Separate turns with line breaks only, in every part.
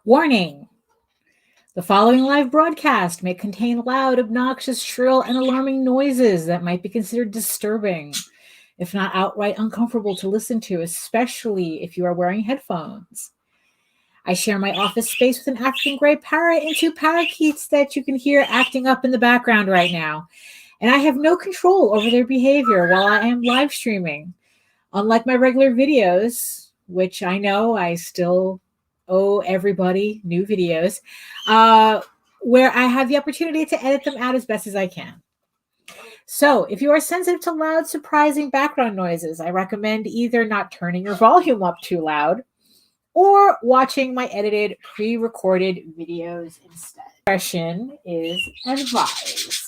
Warning! The following live broadcast may contain loud, obnoxious, shrill, and alarming noises that might be considered disturbing, if not outright uncomfortable to listen to, especially if you are wearing headphones. I share my office space with an African gray parrot and two parakeets that you can hear acting up in the background right now. And I have no control over their behavior while I am live streaming. Unlike my regular videos, which I know I still owe everybody new videos, where I have the opportunity to edit them out as best as I can. So if you are sensitive to loud, surprising background noises, I recommend either not turning your volume up too loud or watching my edited, pre-recorded videos instead. Discretion is advised.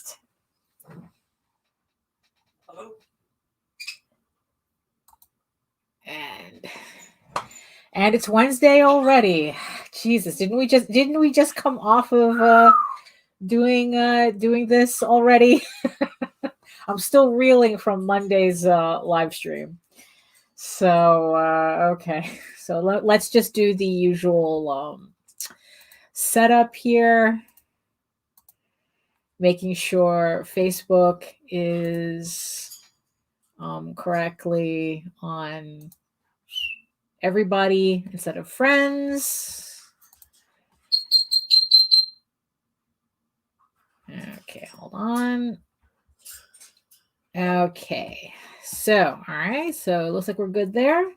And it's Wednesday already. Jesus, didn't we just come off of doing this already? I'm still reeling from Monday's live stream. So okay, so let's just do the usual setup here, making sure Facebook is correctly on everybody instead of friends. Okay, hold on. Okay, so all right, so it looks like we're good there.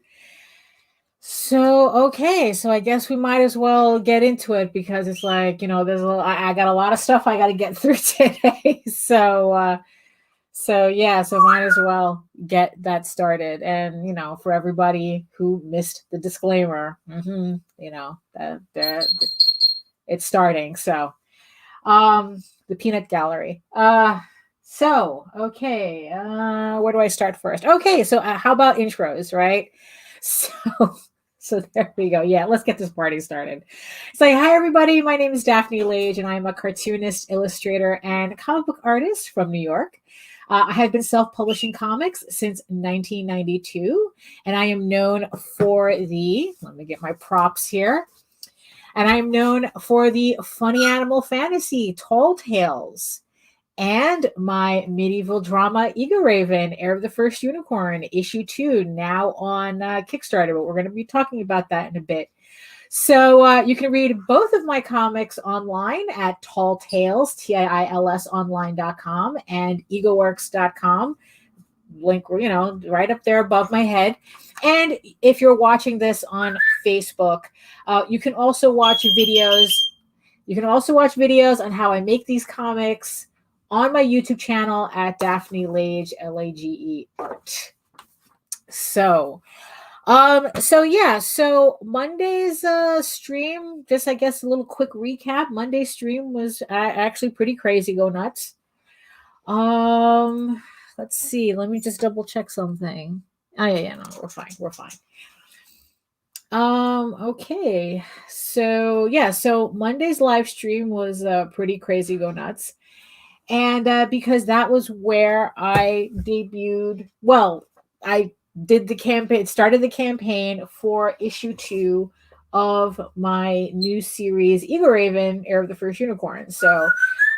So okay, so I guess we might as well get into it because it's like, you know, I got a lot of stuff I got to get through today. So yeah, so might as well get that started. And, you know, for everybody who missed the disclaimer, you know, that it's starting. So the peanut gallery. So, okay, where do I start first? Okay, so how about intros, right? So there we go. Yeah, let's get this party started. So hi, everybody. My name is Daphne Lage, and I'm a cartoonist, illustrator, and comic book artist from New York. I have been self-publishing comics since 1992, and I am known for let me get my props here, and I am known for the funny animal fantasy Tall Tales, and my medieval drama EGORAVEN, Heir of the First Unicorn, issue 2, now on Kickstarter, but we're going to be talking about that in a bit. So you can read both of my comics online at Tall Tales, TIILS online.com, and egoworks.com. Link, you know, right up there above my head. And if you're watching this on Facebook, you can also watch videos. You can also watch videos on how I make these comics on my YouTube channel at Daphne Lage, Lage Art. So yeah, so Monday's stream, just I guess a little quick recap. Monday's stream was actually pretty crazy, go nuts. Let's see, let me just double check something. Oh yeah, no, we're fine. Okay, so yeah, so Monday's live stream was pretty crazy, go nuts. And because that was where I debuted, well, I did the campaign, started the campaign for issue 2 of my new series, EGORAVEN, Heir of the First Unicorn. So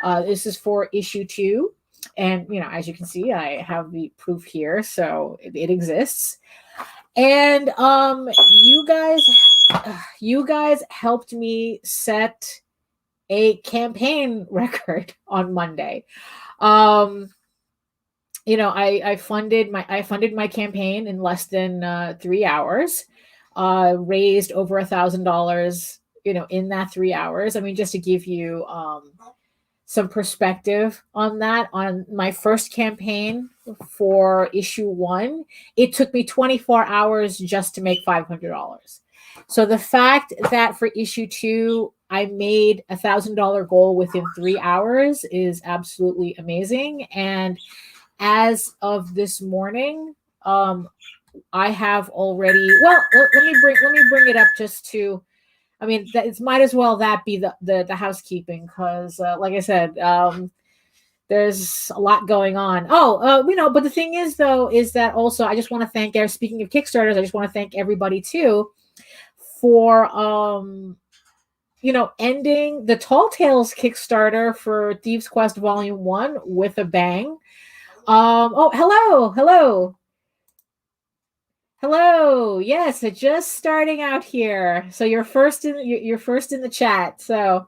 this is for issue 2. And, you know, as you can see, I have the proof here, so it exists. And you guys helped me set a campaign record on Monday. You know, I funded my campaign in less than 3 hours, raised over $1,000, you know, in that 3 hours. I mean, just to give you some perspective on that, on my first campaign for issue 1, it took me 24 hours just to make $500. So the fact that for issue 2, I made $1,000 goal within 3 hours is absolutely amazing. And as of this morning, I have already, well, let me bring it up just to, I mean, it might as well that be the housekeeping, because like I said, there's a lot going on. You know, but the thing is, though, is that also I just want to thank, speaking of Kickstarters, I just want to thank everybody too for ending the Tall Tales Kickstarter for Thieves Quest Volume 1 with a bang. Oh, hello. Yes, so just starting out here. So you're first in the chat. So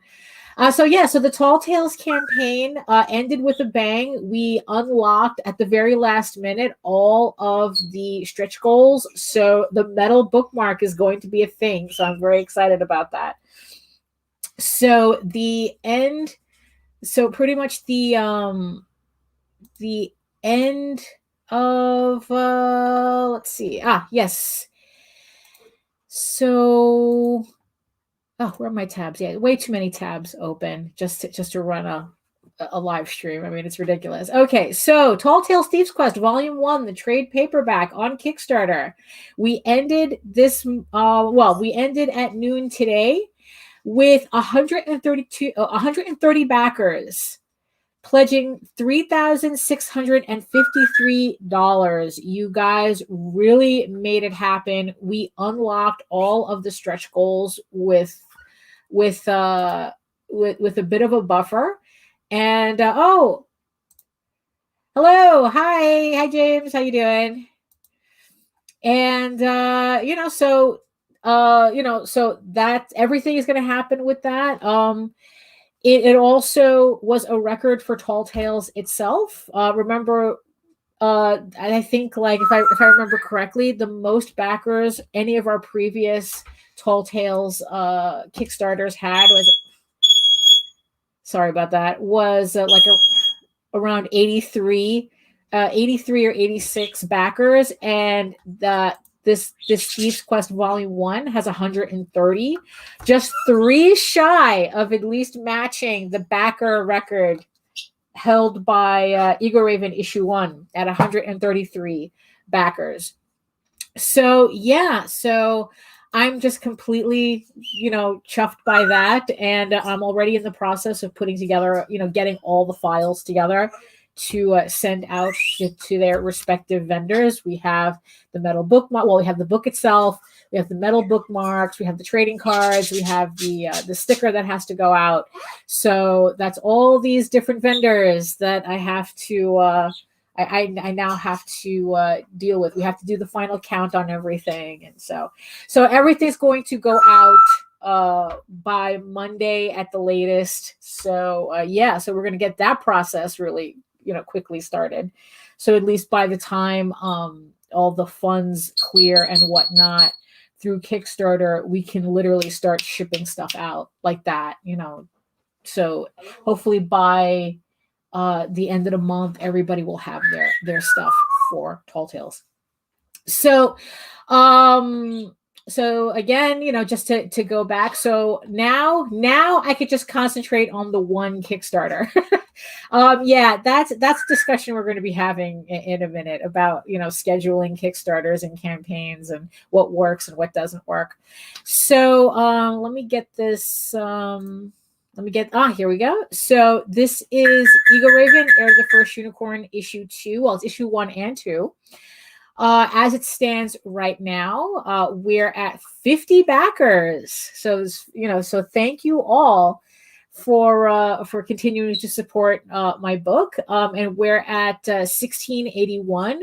the Tall Tales campaign ended with a bang. We unlocked at the very last minute all of the stretch goals. So the metal bookmark is going to be a thing. So I'm very excited about that. So pretty much the end of let's see. Yes. So where are my tabs? Yeah, way too many tabs open just to run a live stream. I mean, it's ridiculous. Okay, so Tall Tales Thieves Quest Volume 1, the trade paperback on Kickstarter. We ended this we ended at noon today with 130 backers pledging $3,653. You guys really made it happen. We unlocked all of the stretch goals with a bit of a buffer. And hello, hi James, how you doing? And so that everything is going to happen with that. It also was a record for Tall Tales itself. Remember, I think like if I remember correctly, the most backers any of our previous Tall Tales Kickstarters had was, sorry about that, was around 83 or 86 backers, and this Thieves Quest Volume 1 has 130, just 3 shy of at least matching the backer record held by EGORAVEN issue 1 at 133 backers. So yeah, so I'm just completely, chuffed by that, and I'm already in the process of putting together, getting all the files together to send out to their respective vendors. We have the metal bookmark. Well, we have the book itself. We have the metal bookmarks. We have the trading cards. We have the sticker that has to go out. So that's all these different vendors that I have to. I now have to deal with. We have to do the final count on everything, and so everything's going to go out by Monday at the latest. So so we're going to get that process really quickly started, so at least by the time all the funds clear and whatnot through Kickstarter, we can literally start shipping stuff out like that, so hopefully by the end of the month everybody will have their stuff for Tall Tales. So again, just to go back, so now I could just concentrate on the one Kickstarter. That's discussion we're going to be having in a minute about scheduling Kickstarters and campaigns and what works and what doesn't work. So let me get this. Here we go. So this is EGORAVEN, Heir of the First Unicorn, issue 2. Well, it's issue 1 and 2. As it stands right now, we're at 50 backers. So, so thank you all for continuing to support my book. And we're at 1681,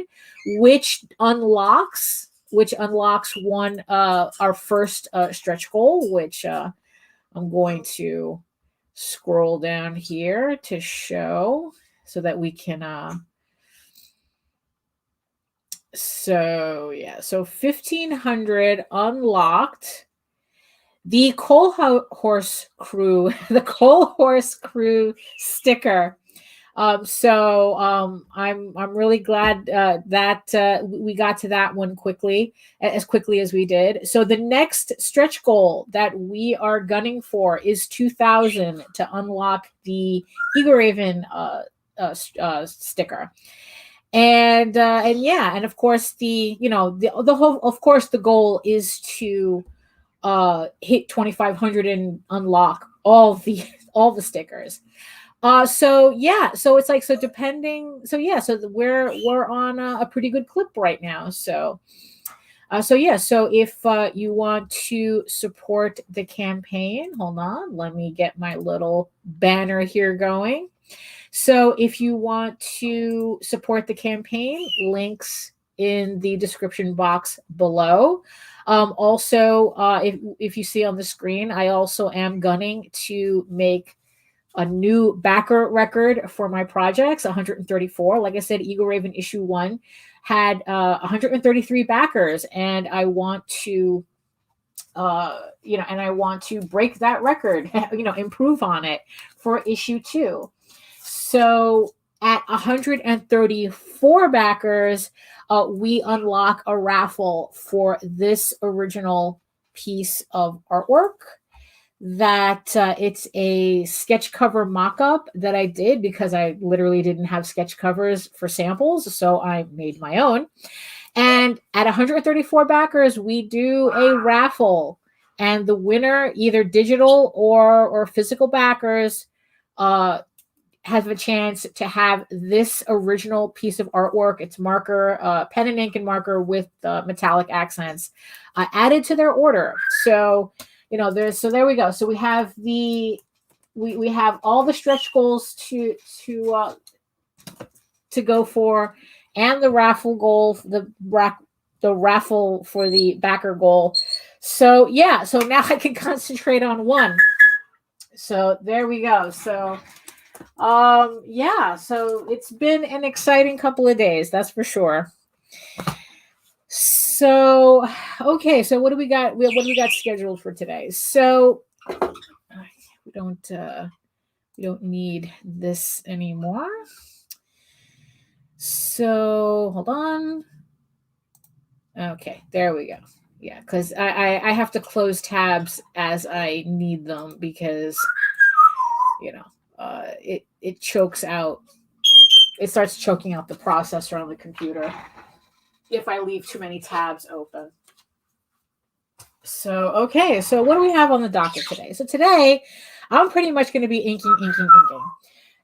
which unlocks one our first stretch goal, which I'm going to scroll down here to show so that we can so 1500 unlocked the Coal Horse Crew, the Coal Horse Crew sticker. I'm really glad that we got to that one as quickly as we did. So the next stretch goal that we are gunning for is 2,000 to unlock the EGORAVEN sticker. And of course the goal is to hit 2,500 and unlock all the stickers. So it's like, so depending, so we're on a pretty good clip right now. So So yeah, so if you want to support the campaign, hold on, let me get my little banner here going. So if you want to support the campaign, links in the description box below. Also, if you see on the screen, I also am gunning to make a new backer record for my projects, 134. Like I said, EGORAVEN issue 1 had 133 backers, and I want to and I want to break that record, improve on it for issue 2. So at 134 backers, we unlock a raffle for this original piece of artwork. That it's a sketch cover mock-up that I did because I literally didn't have sketch covers for samples, so I made my own. And at 134 backers, we do a raffle, and the winner, either digital or physical backers, has a chance to have this original piece of artwork. It's marker, pen and ink and marker with metallic accents added to their order. So there we go. So we have we have all the stretch goals to go for, and the raffle goal, the raffle for the backer goal. So yeah, so now I can concentrate on one. So there we go. So yeah, so it's been an exciting couple of days, that's for sure. So okay, so what do we got? What do we got scheduled for today? So we don't need this anymore. So hold on. Okay, there we go. Yeah, because I have to close tabs as I need them because it chokes out. It starts choking out the processor on the computer if I leave too many tabs open. So, okay. So what do we have on the docket today? So today, I'm pretty much going to be inking.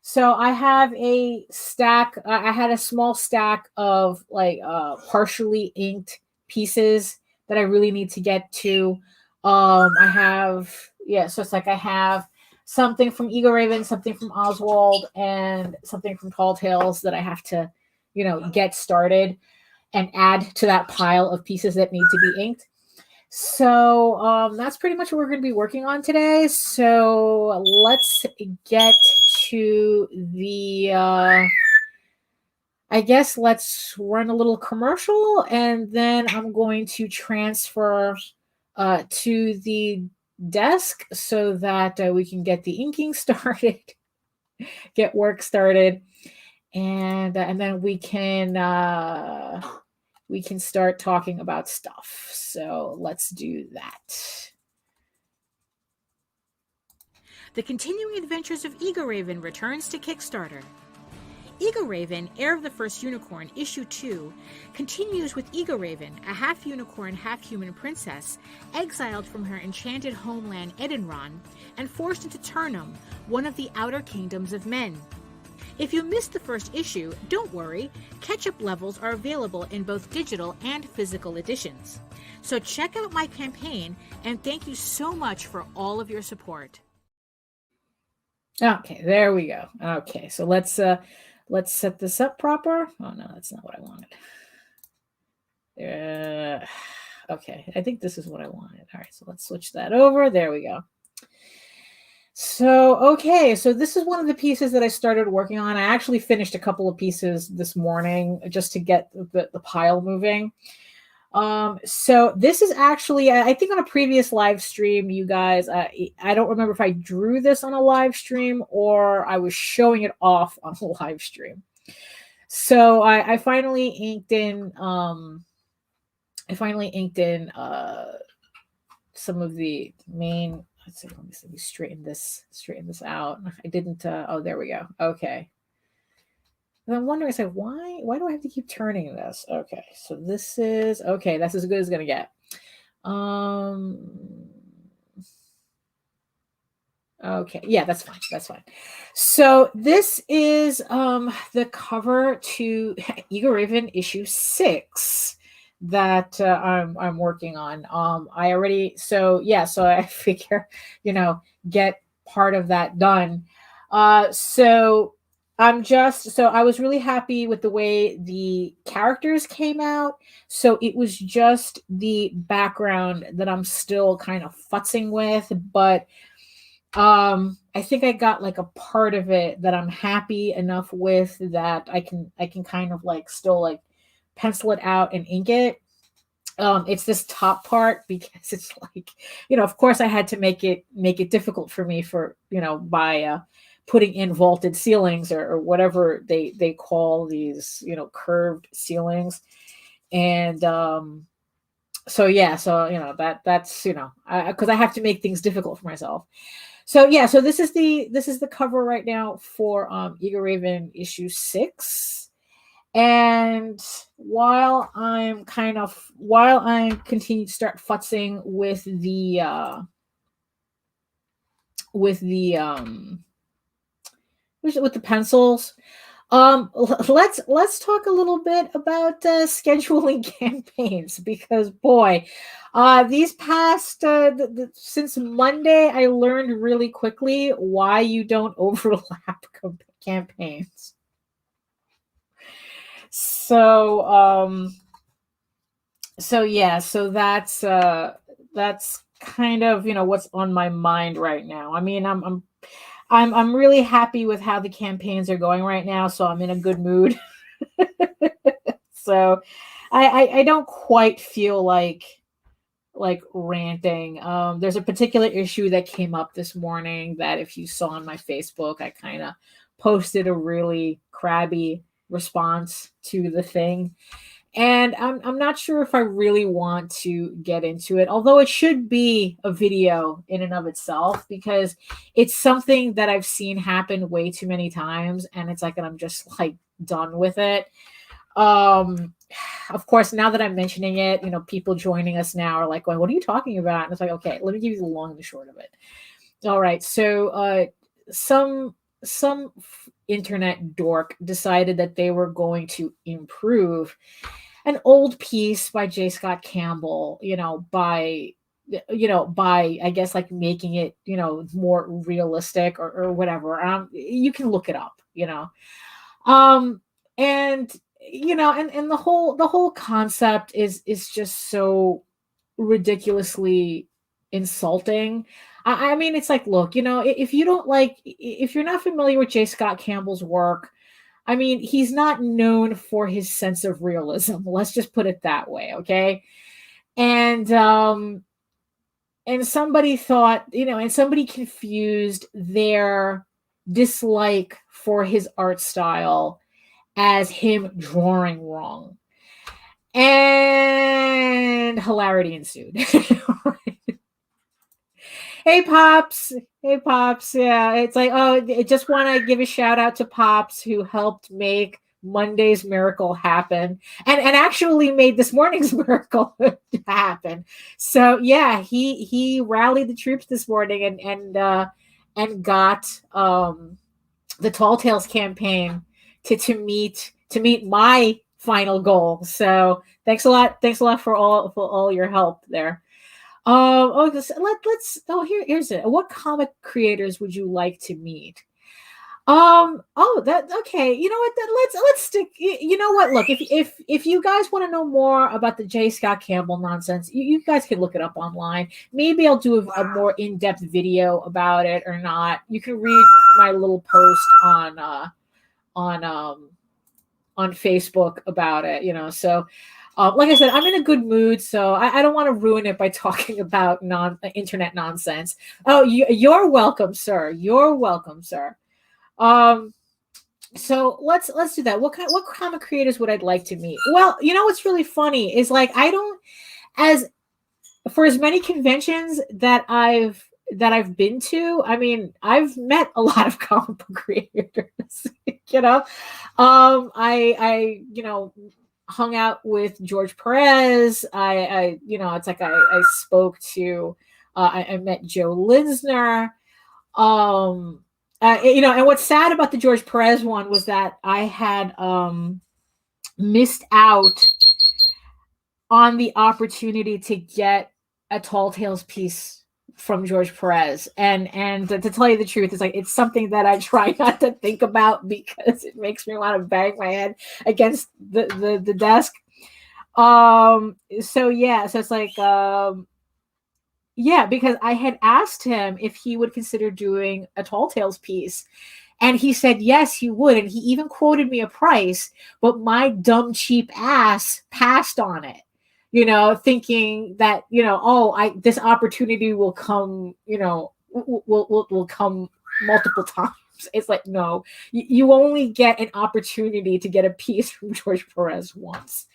So I have a stack. I had a small stack of partially inked pieces that I really need to get to. So it's like I have something from EGORAVEN, something from Oswald, and something from Tall Tales that I have to, get started and add to that pile of pieces that need to be inked. So that's pretty much what we're going to be working on today. So let's get to the, I guess let's run a little commercial, and then I'm going to transfer to the desk so that we can get the inking started, get work started, and then we can start talking about stuff. So let's do that.
The Continuing Adventures of EGORAVEN returns to Kickstarter. EGORAVEN, Heir of the First Unicorn, Issue 2, continues with EGORAVEN, a half-unicorn, half-human princess, exiled from her enchanted homeland Edenron, and forced into Turnham, one of the outer kingdoms of men. If you missed the first issue, don't worry, catch-up levels are available in both digital and physical editions. So check out my campaign, and thank you so much for all of your support.
Okay, there we go. Okay, so let's set this up proper. Oh no, that's not what I wanted. Okay, I think this is what I wanted. All right, so let's switch that over. There we go. So, okay, so this is one of the pieces that I started working on. I actually finished a couple of pieces this morning just to get the pile moving. So this is actually, I think on a previous live stream, you guys, I don't remember if I drew this on a live stream or I was showing it off on a live stream. So I finally inked in, some of the main, let's see, let me straighten this out. I didn't, oh, there we go. Okay. And I'm wondering, why do I have to keep turning this? Okay, so this is, okay, that's as good as it's going to get. Okay, yeah, that's fine. So this is the cover to EGORAVEN issue 6. that I'm working on. I already, so yeah, so I figure, get part of that done. So so I was really happy with the way the characters came out. So it was just the background that I'm still kind of futzing with, but I think I got like a part of it that I'm happy enough with that I can kind of like still like pencil it out and ink it. It's this top part because it's like, of course I had to make it difficult for me for, by putting in vaulted ceilings, or whatever they call these, curved ceilings. And so yeah, so that's, because I have to make things difficult for myself. So yeah, so this is the cover right now for EGORAVEN issue 6. And while I'm continue to start futzing with the pencils, let's talk a little bit about scheduling campaigns, because boy, these past since Monday, I learned really quickly why you don't overlap campaigns. So yeah, so that's kind of, what's on my mind right now. I mean, I'm really happy with how the campaigns are going right now, so I'm in a good mood. So I don't quite feel like ranting. There's a particular issue that came up this morning that, if you saw on my Facebook, I kind of posted a really crabby response to the thing. And I'm not sure if I really want to get into it, although it should be a video in and of itself, because it's something that I've seen happen way too many times, and it's like, and I'm just like done with it. Of course, now that I'm mentioning it, people joining us now are like going, "What are you talking about?" And it's like, okay, let me give you the long and the short of it. All right, so some internet dork decided that they were going to improve an old piece by J. Scott Campbell, by I guess, like, making it, more realistic, or whatever. You can look it up, and and the whole concept is just so ridiculously insulting. I mean, it's like, look, if you don't like, if you're not familiar with J. Scott Campbell's work, I mean, he's not known for his sense of realism. Let's just put it that way, okay? And somebody thought, and somebody confused their dislike for his art style as him drawing wrong. And hilarity ensued. Hey Pops. Hey Pops. Yeah, it's like, oh, I just want to give a shout out to Pops, who helped make Monday's miracle happen, and actually made this morning's miracle happen. So yeah, he rallied the troops this morning, and got the Tall Tales campaign to meet my final goal. So thanks a lot for all your help there. Here's it. What comic creators would you like to meet? Okay. You know what? Let's stick. You know what? Look, if you guys want to know more about the J. Scott Campbell nonsense, you guys can look it up online. Maybe I'll do a more in-depth video about it, or not. You can read my little post on Facebook about it. So. Like I said, I'm in a good mood, so I don't want to ruin it by talking about internet nonsense. Oh, you're welcome, sir. You're welcome, sir. So let's do that. What comic creators would I like to meet? Well, what's really funny is, like, I don't, as many conventions that I've been to, I mean, I've met a lot of comic book creators. I hung out with George Perez. It's like I spoke to, I met Joe Linsner. And what's sad about the George Perez one was that I had missed out on the opportunity to get a Tall Tales piece from George Perez. And to tell you the truth, it's like, it's something that I try not to think about because it makes me want to bang my head against the desk. So yeah, so it's like, yeah, because I had asked him if he would consider doing a Tall Tales piece. And he said, yes, he would. And he even quoted me a price, but my dumb, cheap ass passed on it, thinking that, this opportunity will come, will come multiple times. It's like, no, you only get an opportunity to get a piece from George Perez once.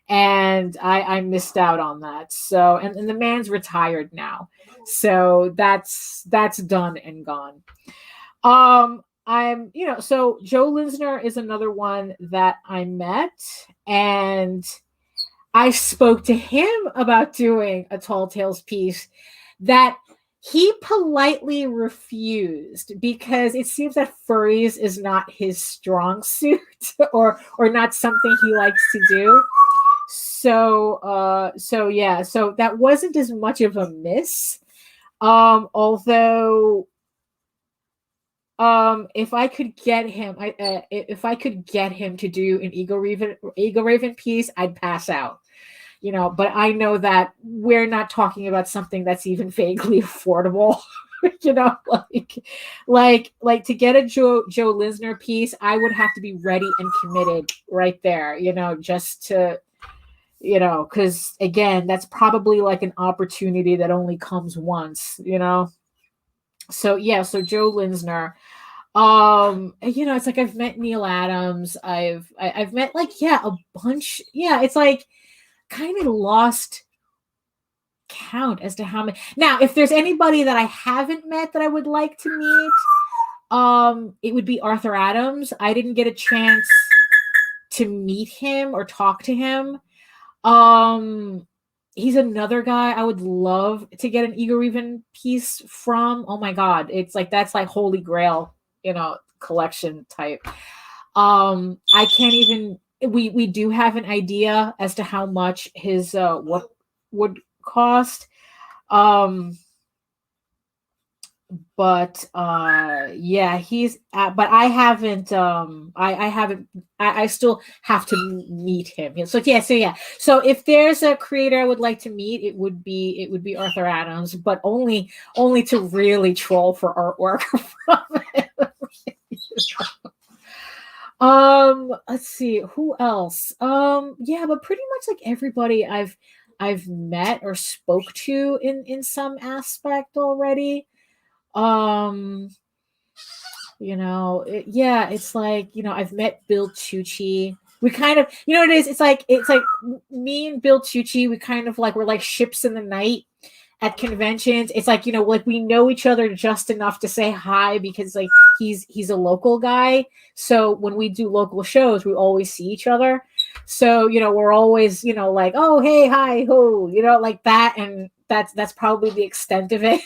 And I missed out on that. So, and the man's retired now. So that's done and gone. So Joe Linsner is another one that I met, and I spoke to him about doing a Tall Tales piece that he politely refused because it seems that furries is not his strong suit or not something he likes to do. So yeah, so that wasn't as much of a miss. Although if I could get him, if I could get him to do an EGORAVEN piece, I'd pass out. But I know that we're not talking about something that's even vaguely affordable. Like to get a Joe Linsner piece, I would have to be ready and committed right there, just to, because again, that's probably like an opportunity that only comes once, So yeah, so Joe Linsner. It's like I've met Neil Adams. I've met a bunch. Yeah, it's like kind of lost count as to how many. Now, if there's anybody that I haven't met that I would like to meet, it would be Arthur Adams. I didn't get a chance to meet him or talk to him. He's another guy I would love to get an EGORAVEN piece from. Oh my God. It's like, that's like holy grail, collection type. I can't even, we do have an idea as to how much his, what would cost. But yeah, he's but I haven't I still have to meet him. So yeah, so if there's a creator I would like to meet, it would be Arthur Adams, but only to really troll for artwork from him. Let's see who else. Yeah, but pretty much like everybody I've met or spoke to in some aspect already. It's like, I've met Bill Tucci. We kind of, it is, it's like me and Bill Tucci, we kind of like, we're like ships in the night at conventions. It's like, like we know each other just enough to say hi because like he's a local guy. So when we do local shows, we always see each other. So, we're always, like, oh, hey, hi, ho, like that. And that's probably the extent of it.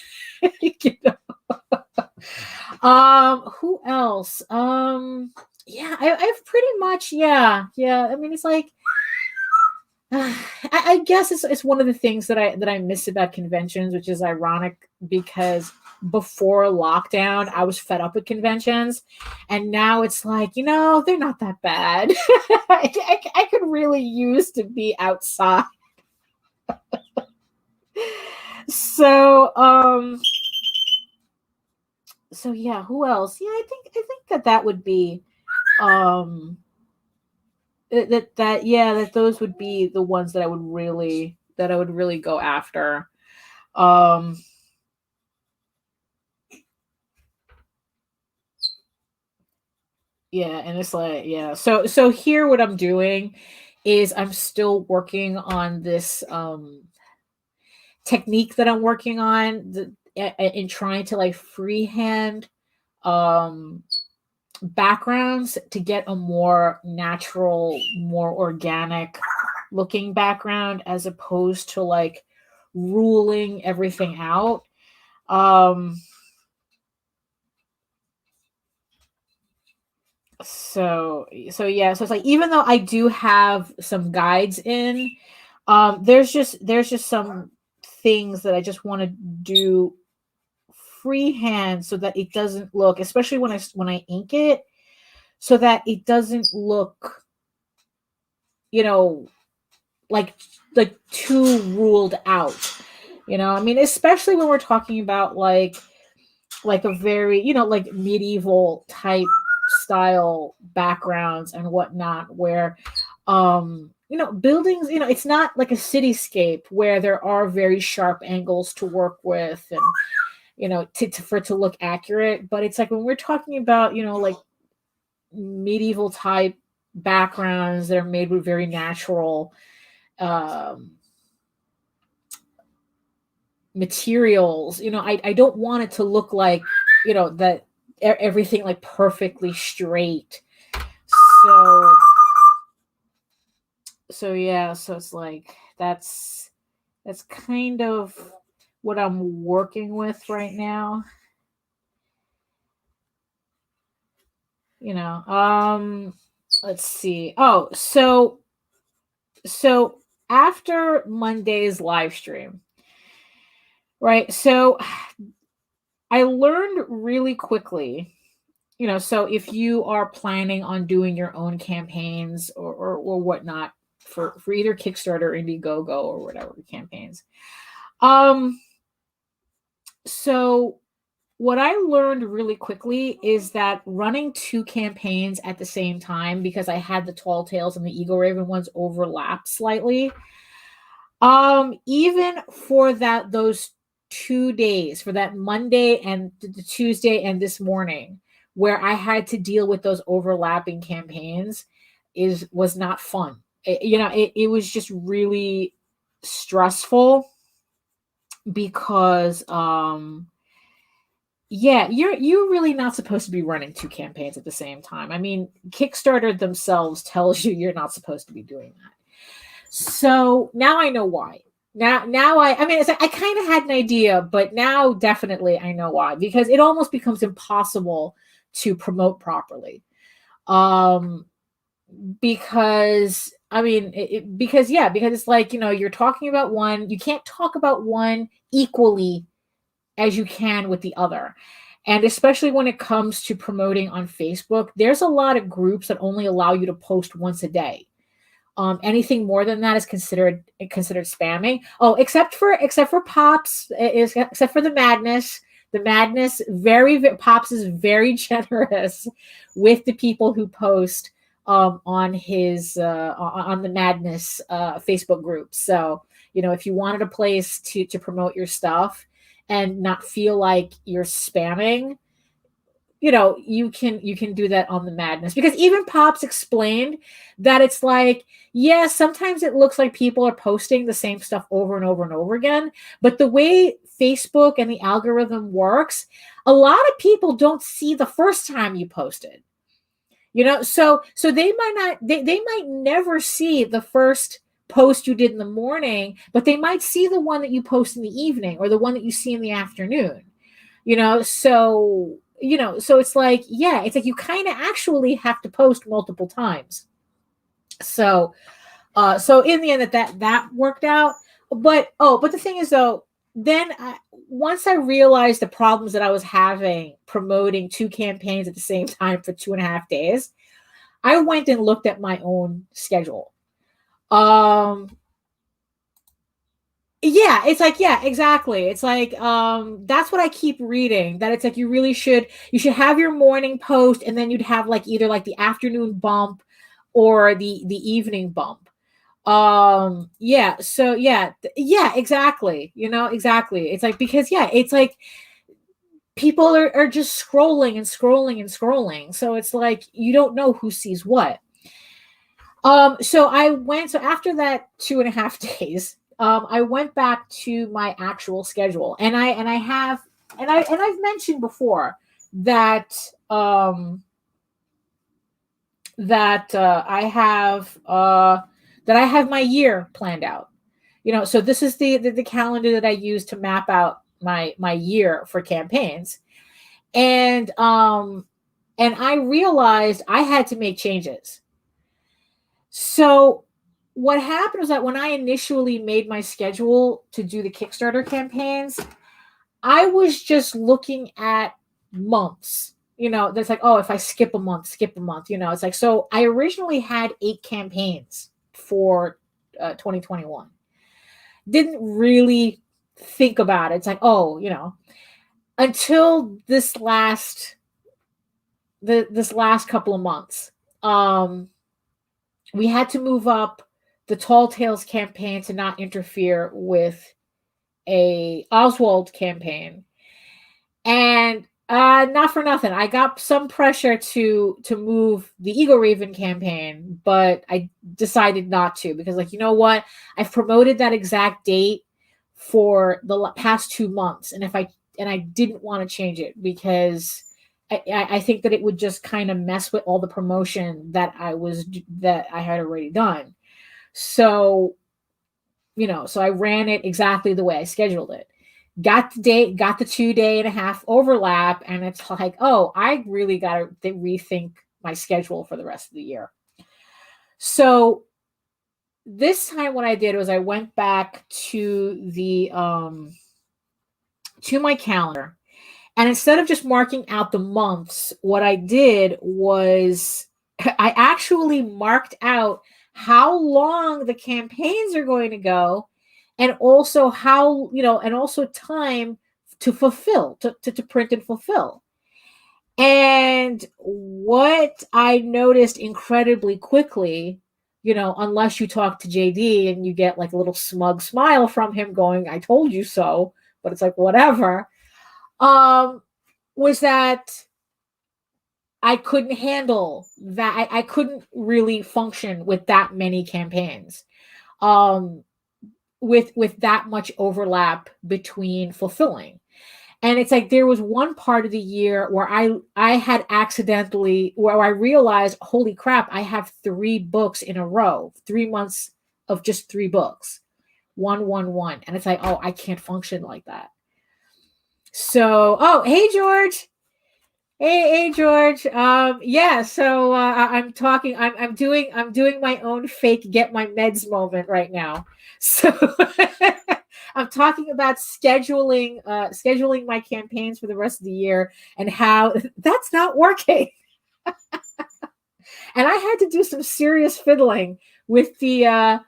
Who else? Yeah, I've pretty much, yeah. I mean, it's like, I guess it's one of the things that I miss about conventions, which is ironic because before lockdown, I was fed up with conventions, and now it's like, they're not that bad. I could really use to be outside. So yeah, who else? Yeah, I think that would be that those would be the ones that I would really go after. Yeah, and it's like, yeah. So here what I'm doing is I'm still working on this technique that I'm working on in trying to like freehand backgrounds to get a more natural, more organic looking background as opposed to like ruling everything out. So yeah, so it's like, even though I do have some guides in, There's just some things that I just want to do freehand so that it doesn't look, especially when I ink it, so that it doesn't look, like too ruled out. I mean, especially when we're talking about like a very, like medieval type style backgrounds and whatnot, where buildings, it's not like a cityscape where there are very sharp angles to work with, and for it to look accurate. But it's like when we're talking about like medieval type backgrounds that are made with very natural materials, I don't want it to look like that everything like perfectly straight. So yeah, so it's like that's kind of what I'm working with right now. Let's see. Oh, so after Monday's live stream, right? So I learned really quickly, so if you are planning on doing your own campaigns or whatnot for either Kickstarter or Indiegogo or whatever campaigns. So what I learned really quickly is that running 2 campaigns at the same time, because I had the Tall Tales and the EGORAVEN ones overlap slightly. Even for those 2 days, for that Monday and the Tuesday and this morning, where I had to deal with those overlapping campaigns, was not fun. It was just really stressful because you're really not supposed to be running 2 campaigns at the same time. I mean, Kickstarter themselves tells you you're not supposed to be doing that. So now I know why. Now I mean, it's like I kind of had an idea, but now definitely I know why, because it almost becomes impossible to promote properly. Because I mean, because it's like, you're talking about one, you can't talk about one equally as you can with the other. And especially when it comes to promoting on Facebook, there's a lot of groups that only allow you to post once a day. Anything more than that is considered spamming. Oh, except for Pops, except for the Madness. The Madness, Pops is very generous with the people who post on his on the Madness Facebook group. So if you wanted a place to promote your stuff and not feel like you're spamming, you can do that on the Madness, because even Pops explained that it's like, yeah, sometimes it looks like people are posting the same stuff over and over and over again, but the way Facebook and the algorithm works, a lot of people don't see the first time you posted, so they might not see the first post you did in the morning, but they might see the one that you post in the evening or the one that you see in the afternoon, so it's like, it's like you kind of actually have to post multiple times. So in the end that worked out. But the thing is, though, then once I realized the problems that I was having promoting 2 campaigns at the same time for 2.5 days, I went and looked at my own schedule. Yeah, it's like, yeah, exactly. It's like, that's what I keep reading, that it's like you should have your morning post, and then you'd have like either like the afternoon bump or the evening bump. Yeah, so yeah, exactly. Exactly. It's like, because it's like people are just scrolling and scrolling and scrolling. So it's like you don't know who sees what. So after that 2.5 days, I went back to my actual schedule, and I've mentioned before that I have my year planned out. So this is the calendar that I use to map out my year for campaigns, and I realized I had to make changes. So what happened was that when I initially made my schedule to do the Kickstarter campaigns, I was just looking at months. That's like, oh, if I skip a month. It's like, so I originally had 8 campaigns for 2021. Didn't really think about it. It's like, oh, until this last couple of months, we had to move up the Tall Tales campaign to not interfere with a Oswald campaign. And not for nothing, I got some pressure to move the EGORAVEN campaign, but I decided not to, because, like, you know what? I've promoted that exact date for the past 2 months, and I didn't want to change it, because I think that it would just kind of mess with all the promotion that I had already done. So, so I ran it exactly the way I scheduled it. Got the date, got the 2.5-day overlap, and it's like, oh, I really got to rethink my schedule for the rest of the year. So this time what I did was I went back to the to my calendar, and instead of just marking out the months, what I did was I actually marked out how long the campaigns are going to go, and also how, and also time to fulfill, to print and fulfill. And what I noticed incredibly quickly, unless you talk to JD and you get like a little smug smile from him going, I told you so, but it's like, whatever, was that I couldn't handle that. I couldn't really function with that many campaigns, with that much overlap between fulfilling. And it's like there was one part of the year where I had accidentally, where I realized, holy crap, I have 3 books in a row, 3 months of just 3 books, 1, 1, 1. And it's like, oh, I can't function like that. So, oh, hey, George. Hey, George. Yeah. So I'm doing my own fake get my meds moment right now. So I'm talking about scheduling my campaigns for the rest of the year and how that's not working. And I had to do some serious fiddling with the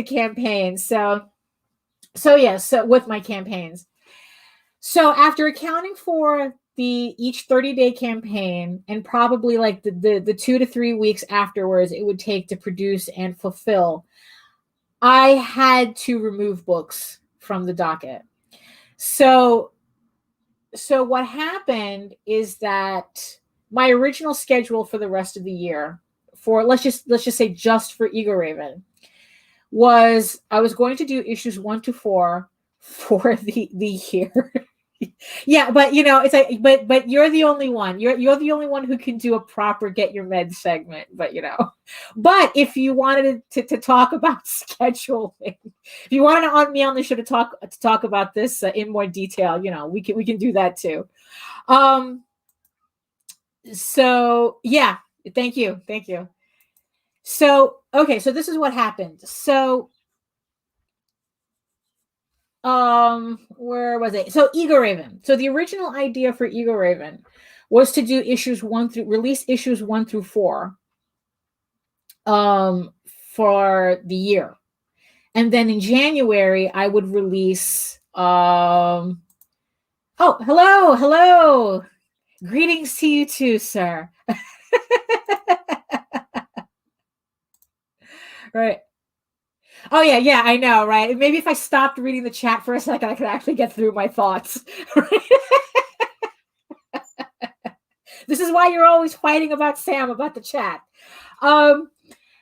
campaign. So with my campaigns. So after accounting for each 30-day campaign and probably like the 2 to 3 weeks afterwards it would take to produce and fulfill, I had to remove books from the docket. So what happened is that my original schedule for the rest of the year, for let's just say just for EGORAVEN, was I was going to do issues 1 to 4 for the year. Yeah, but it's like, but you're the only one. You're the only one who can do a proper get your meds segment. But but if you wanted to talk about scheduling, if you wanted to me on the show to talk about this in more detail, we can do that too. So yeah, thank you. So okay, so this is what happened. So where was it? So EGORAVEN. So the original idea for EGORAVEN was to do release issues 1 through 4 for the year. And then in January I would release oh, hello. Greetings to you too, sir. Right. Oh, yeah, I know, right? Maybe if I stopped reading the chat for a second, I could actually get through my thoughts. This is why you're always fighting about Sam, about the chat.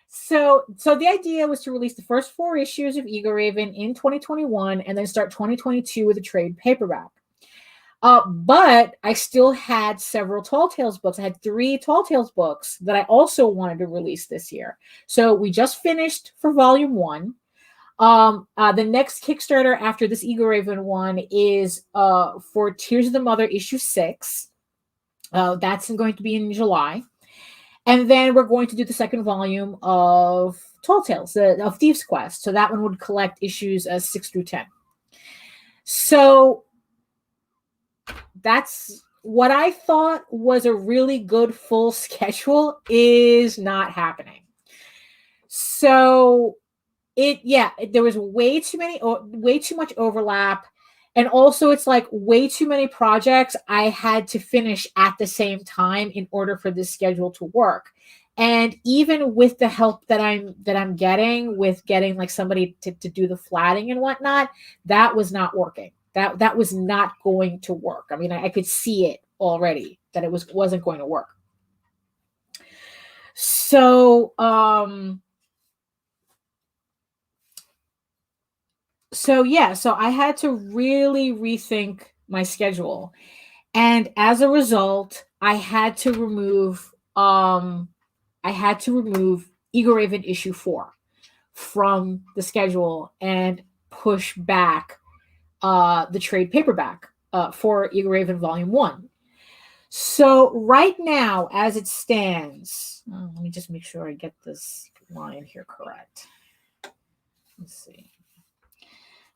So the idea was to release the first 4 issues of EGORAVEN in 2021 and then start 2022 with a trade paperback. But I still had several Tall Tales books. I had 3 Tall Tales books that I also wanted to release this year. So we just finished for volume 1. The next Kickstarter after this EGORAVEN one is for Tears of the Mother issue 6. That's going to be in July. And then we're going to do the second volume of Tall Tales, of Thieves Quest. So that one would collect issues 6 through 10. So that's what I thought was a really good full schedule is not happening. So there was way too much overlap. And also it's like way too many projects I had to finish at the same time in order for this schedule to work. And even with the help that I'm getting with getting like somebody to do the flatting and whatnot, that was not working. That was not going to work. I mean, I could see it already that it wasn't going to work. So so I had to really rethink my schedule. And as a result, I had to remove EGORAVEN issue 4 from the schedule and push back the trade paperback for EGORAVEN Volume 1. So right now, as it stands, let me just make sure I get this line here correct. Let's see.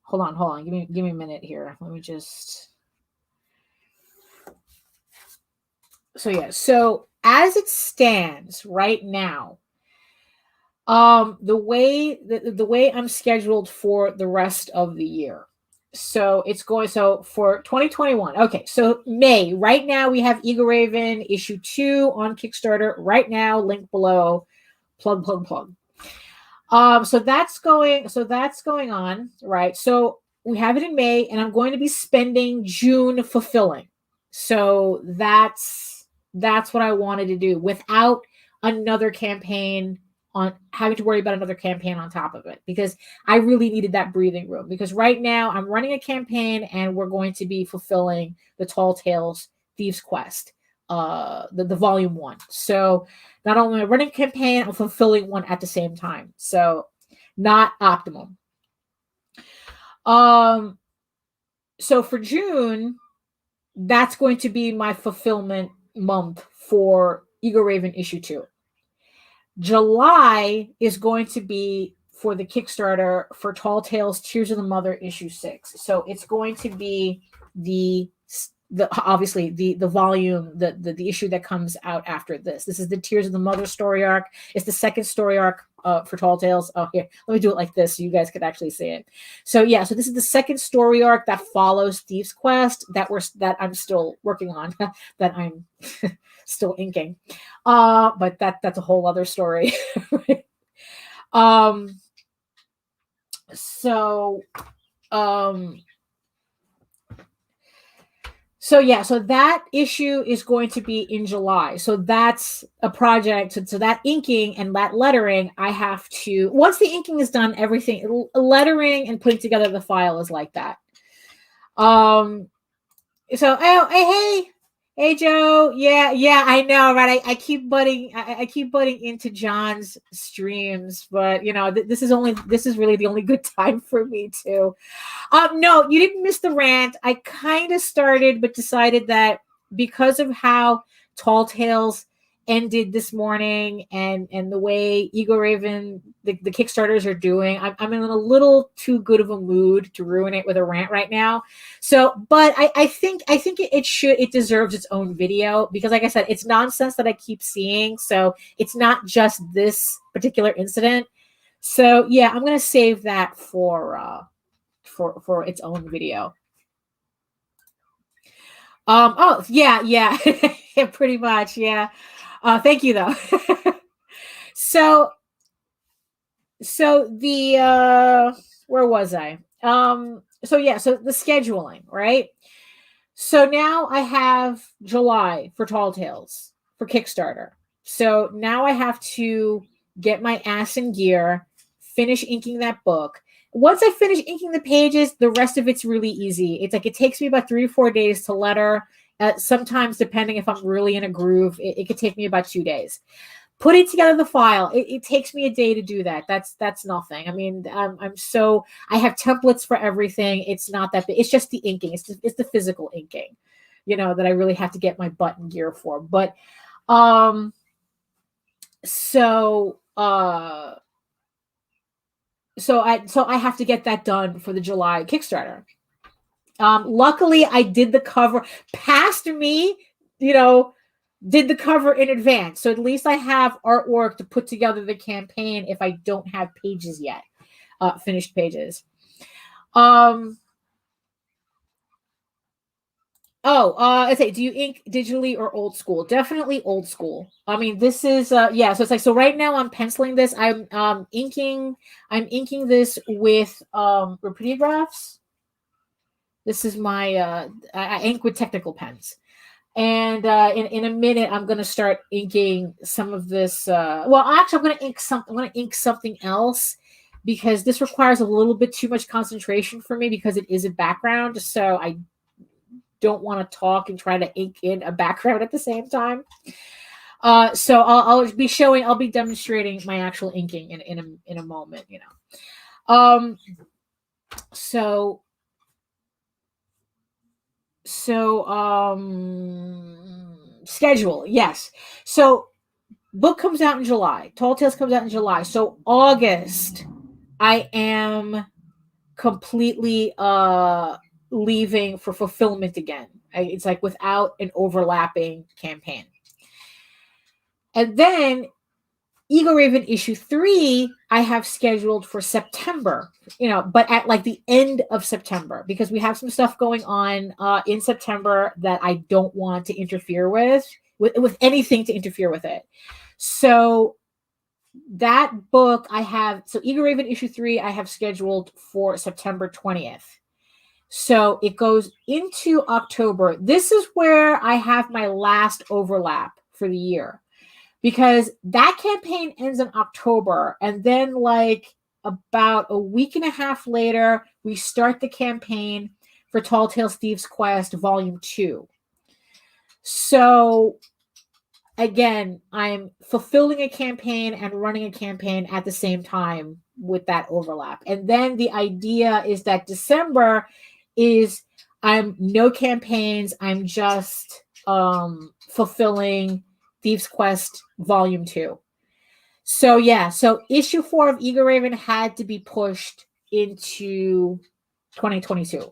Hold on. Give me a minute here. Let me just. So as it stands right now, the way I'm scheduled for the rest of the year. So for 2021. Okay, so May, right now we have EGORAVEN issue 2 on Kickstarter right now, link below, plug. So that's going on, right? So we have it in May, and I'm going to be spending June fulfilling. So that's what I wanted to do without another campaign on having to worry about another campaign on top of it, because I really needed that breathing room, because right now I'm running a campaign and we're going to be fulfilling the Tall Tales Thieves Quest, the volume 1. So not only am I running a campaign, I'm fulfilling one at the same time. So not optimum. So for June, that's going to be my fulfillment month for EGORAVEN issue 2. July is going to be for the Kickstarter for Tall Tales Tears of the Mother issue 6. So it's going to be the obviously the volume, the issue that comes out after this. This is the Tears of the Mother story arc. It's the second story arc for Tall Tales. Oh, here, let me do it like this so you guys could actually see it. So so this is the second story arc that follows Thieves Quest that I'm still working on, that I'm still inking. But that's a whole other story. So that issue is going to be in July. So that's a project. So that inking and that lettering, I have to, once the inking is done, everything, lettering and putting together the file is like that. Hey, Joe. Yeah, I know, right? I keep butting into John's streams, but this is really the only good time for me too. No, you didn't miss the rant. I kind of started, but decided that because of how Tall Tales ended this morning and the way EGORAVEN, the Kickstarters are doing, I'm in a little too good of a mood to ruin it with a rant right now. So, but I think it deserves its own video, because like I said, it's nonsense that I keep seeing. So it's not just this particular incident. So yeah, I'm going to save that for its own video. Oh yeah. Yeah, pretty much. Yeah. Thank you though. So the where was I? So the scheduling, right? So now I have July for Tall Tales for Kickstarter. So now I have to get my ass in gear, finish inking that book. Once I finish inking the pages, the rest of it's really easy. It's like it takes me about 3 or 4 days to letter. Sometimes, depending if I'm really in a groove, it could take me about 2 days. Putting together the file, it takes me a day to do that. That's nothing. I mean, I have templates for everything. It's not that big. It's just the inking. It's the physical inking, that I really have to get my butt in gear for. But so I have to get that done for the July Kickstarter. Luckily, I did the cover. Past me, did the cover in advance, so at least I have artwork to put together the campaign if I don't have pages yet, finished pages. I say, do you ink digitally or old school? Definitely old school. I mean, this is yeah. So it's like, so right now I'm penciling this. I'm inking this with Rapidographs. This is my I ink with technical pens. And in a minute, I'm gonna start inking some of this. Well, actually, I'm gonna ink something else because this requires a little bit too much concentration for me because it is a background. So I don't want to talk and try to ink in a background at the same time. So I'll be demonstrating my actual inking in a moment. So schedule, yes. So book comes out in July. Tall Tales comes out in July. So August, I am completely leaving for fulfillment again. It's like without an overlapping campaign. And then EGORAVEN issue 3, I have scheduled for September, but at like the end of September, because we have some stuff going on in September that I don't want to interfere with anything to interfere with it. So that book so EGORAVEN issue 3, I have scheduled for September 20th. So it goes into October. This is where I have my last overlap for the year, because that campaign ends in October. And then like about a week and a half later, we start the campaign for Tall Tales Thieves Quest Volume 2. So again, I'm fulfilling a campaign and running a campaign at the same time with that overlap. And then the idea is that December is I'm no campaigns. I'm just fulfilling Thieves Quest Volume 2. So yeah, so issue 4 of EGORAVEN had to be pushed into 2022.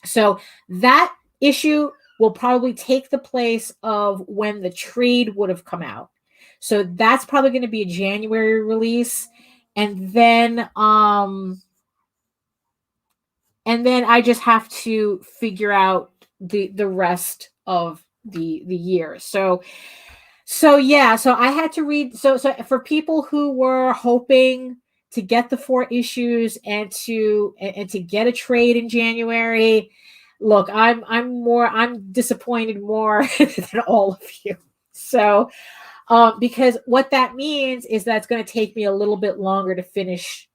So that issue will probably take the place of when the trade would have come out. So that's probably going to be a January release. And then I just have to figure out the rest of the year. So yeah, so I had to read. So for people who were hoping to get the 4 issues and to get a trade in January, look, I'm disappointed more than all of you. So because what that means is that it's going to take me a little bit longer to finish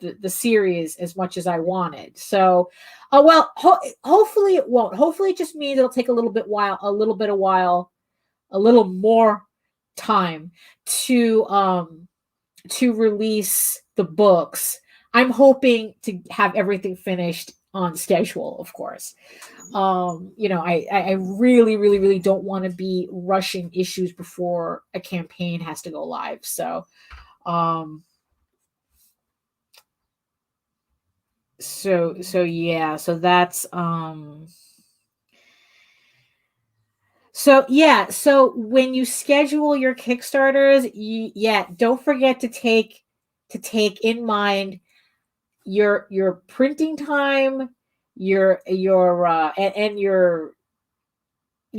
the series as much as I wanted. So, hopefully it won't. Hopefully it just means it'll take a little more time to release the books. I'm hoping to have everything finished on schedule, of course. I really, really, really don't want to be rushing issues before a campaign has to go live. So, yeah, so that's so yeah, so when you schedule your Kickstarters, don't forget to take in mind your printing time, your and your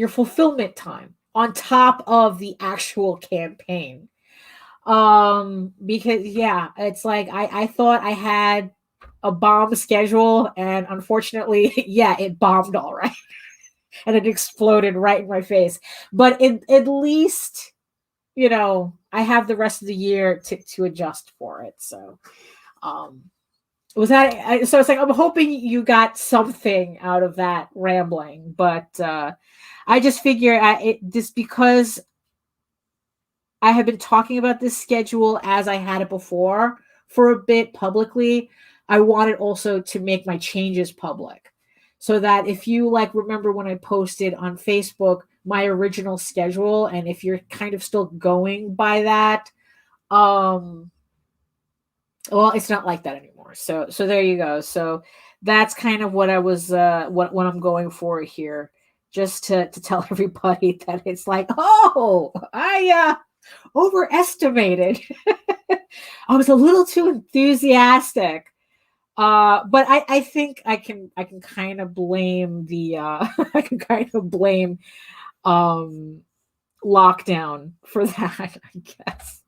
fulfillment time on top of the actual campaign. Because yeah, it's like I thought I had a bomb schedule, and unfortunately, yeah, it bombed all right. And it exploded right in my face. But at least, I have the rest of the year to adjust for it. So so it's like I'm hoping you got something out of that rambling, but I just figure just because I have been talking about this schedule as I had it before for a bit publicly, I wanted also to make my changes public, so that if you remember when I posted on Facebook my original schedule, and if you're kind of still going by that, Well, it's not like that anymore. So there you go. So that's kind of what I was what I'm going for here. Just to tell everybody that it's like, oh, I overestimated. I was a little too enthusiastic. But I think I can kind of blame the I can kind of blame um lockdown for that, I guess.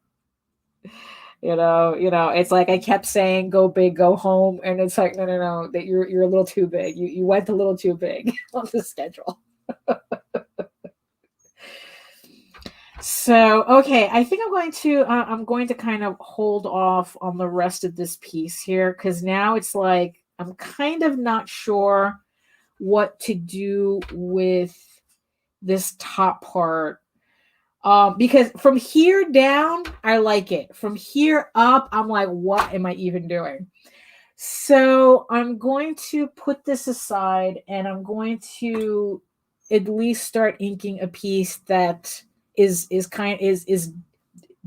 It's like I kept saying go big, go home, and it's like no, that you're a little too big. You went a little too big on the schedule. So okay, I think I'm going to kind of hold off on the rest of this piece here because now it's like I'm kind of not sure what to do with this top part. Because from here down, I like it. From here up, I'm like, what am I even doing? So I'm going to put this aside and I'm going to at least start inking a piece that is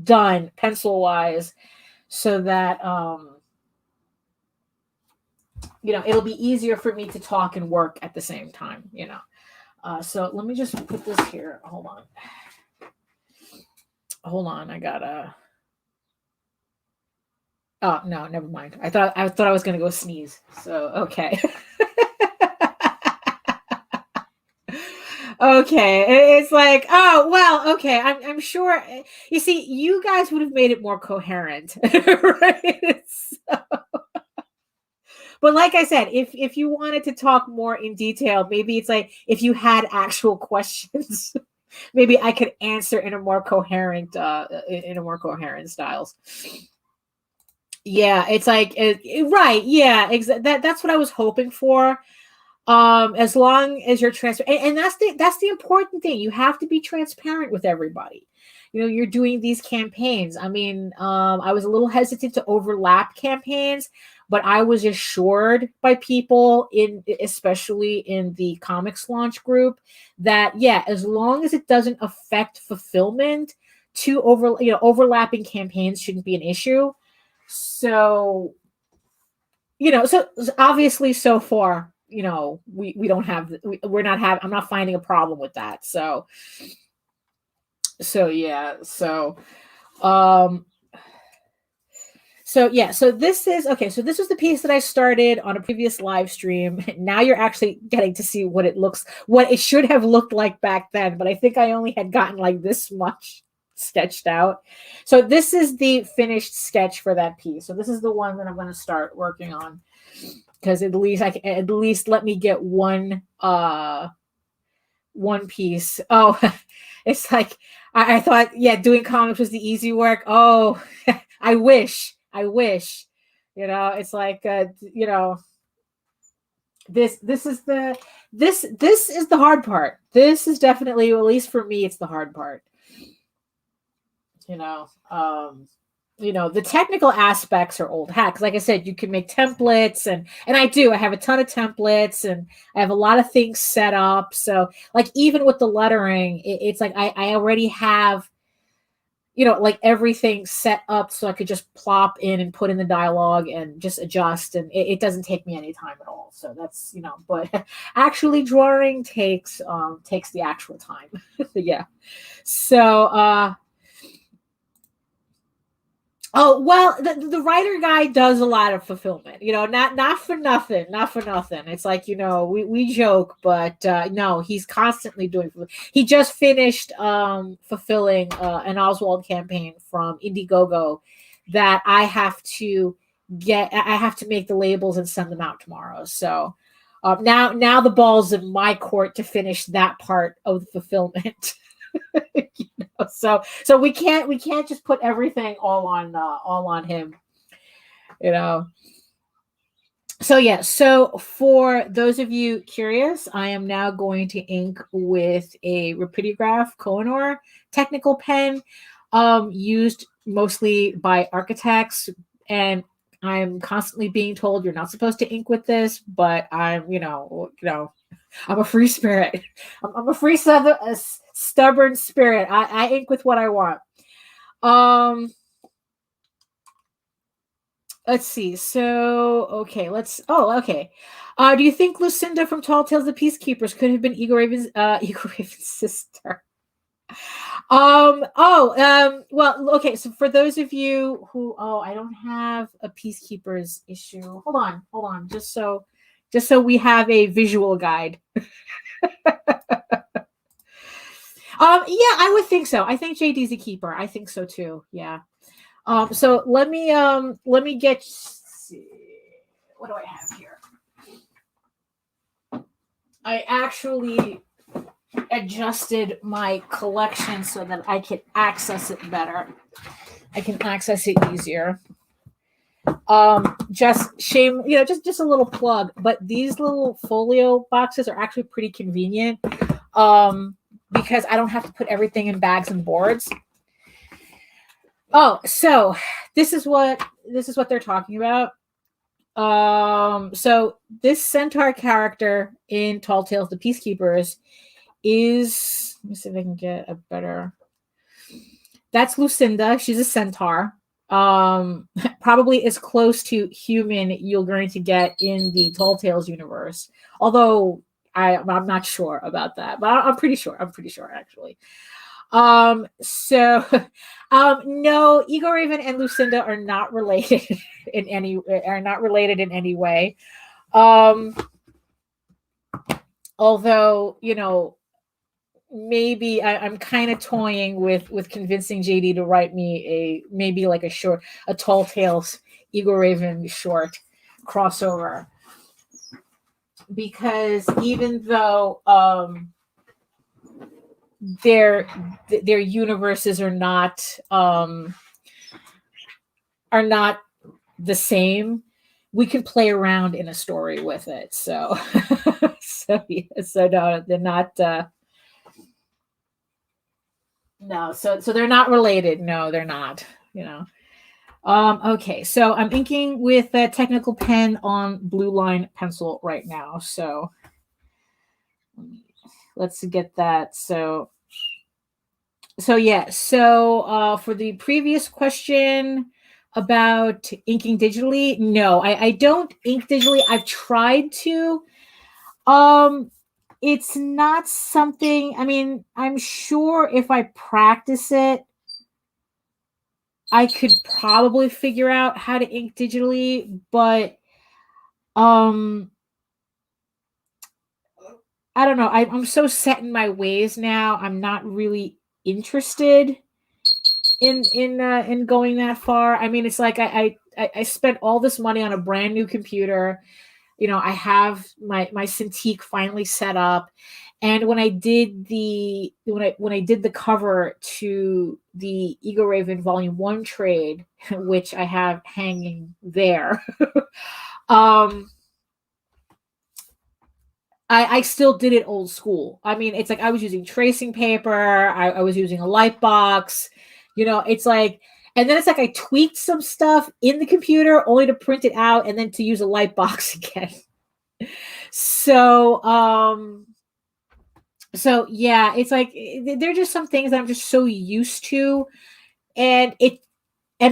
done pencil wise so that it'll be easier for me to talk and work at the same time. So let me just put this here. Hold on, I gotta. Oh no, never mind. I thought I was gonna go sneeze. So okay. Okay, it's like, oh well, okay. I'm sure. You see, you guys would have made it more coherent, right? But like I said, if you wanted to talk more in detail, maybe it's like if you had actual questions, maybe I could answer in a more coherent styles. Yeah, it's like right. Yeah, that's what I was hoping for. As long as you're transparent, and that's the important thing. You have to be transparent with everybody. You're doing these campaigns. I mean, I was a little hesitant to overlap campaigns, but I was assured by people especially in the comics launch group, that yeah, as long as it doesn't affect fulfillment, overlapping campaigns shouldn't be an issue. So so obviously so far, we don't have, we're not have, I'm not finding a problem with that. Yeah. So this is okay. So this was the piece that I started on a previous live stream. Now you're actually getting to see what it should have looked like back then. But I think I only had gotten like this much sketched out. So this is the finished sketch for that piece. So this is the one that I'm going to start working on, because at least let me get one piece. Oh, it's like I thought, yeah, doing comics was the easy work. Oh, I wish. It's like this is the hard part. This is definitely, at least for me, it's the hard part. The technical aspects are old hat, because like I said, you can make templates, and I have a ton of templates, and I have a lot of things set up. So like even with the lettering, it's like I already have like everything set up, so I could just plop in and put in the dialogue and just adjust, and it doesn't take me any time at all. So that's but actually drawing takes the actual time. Yeah. So oh, well, the writer guy does a lot of fulfillment, not for nothing. It's like, we joke, but no, he's constantly doing. He just finished fulfilling an Oswald campaign from Indiegogo that I have to make the labels and send them out tomorrow. So now the ball's in my court to finish that part of the fulfillment. So we can't just put everything all on him. So yeah, so for those of you curious, I am now going to ink with a Rapidograph Kohinoor technical pen, used mostly by architects, and I'm constantly being told you're not supposed to ink with this, but I'm I'm a free spirit. I'm a free stubborn spirit. I ink with what I want. let's see. So, okay, okay. Do you think Lucinda from Tall Tales of the Peacekeepers could have been Igor Raven's sister? Well, okay, so for those of you who, I don't have a Peacekeepers issue. Hold on, just so we have a visual guide. Yeah, I would think so. I think JD's a keeper. I think so too. Yeah. So let me get, what do I have here? I actually adjusted my collection so that I can access it better. I can access it easier. Just a little plug, but these little folio boxes are actually pretty convenient. Because I don't have to put everything in bags and boards. Oh, so this is what they're talking about. So this centaur character in Tall Tales the Peacekeepers is, let me see if I can get a better. That's Lucinda. She's a centaur. Probably as close to human you're going to get in the Tall Tales universe. Although I'm not sure about that, but I'm pretty sure actually. So no, EGORAVEN and Lucinda are not related in any way. Although, maybe I'm kind of toying with convincing JD to write me a Tall Tales EGORAVEN short crossover, because even though their universes are not the same, we can play around in a story with it. So so no, they're not no, so they're not related. No, they're not, Okay, so I'm inking with a technical pen on blue line pencil right now. So let's get that. So yeah. So for the previous question about inking digitally, no, I don't ink digitally. I've tried to. It's not something, I mean, I'm sure if I practice it, I could probably figure out how to ink digitally, but I don't know. I'm so set in my ways now. I'm not really interested in going that far. I mean, it's like I spent all this money on a brand new computer. I have my Cintiq finally set up, and when I did the cover to the EGORAVEN Volume 1 trade, which I have hanging there, I still did it old school. I mean, it's like I was using tracing paper, I was using a light box, it's like, and then it's like I tweaked some stuff in the computer only to print it out and then to use a light box again. So yeah, it's like there are just some things that I'm just so used to, and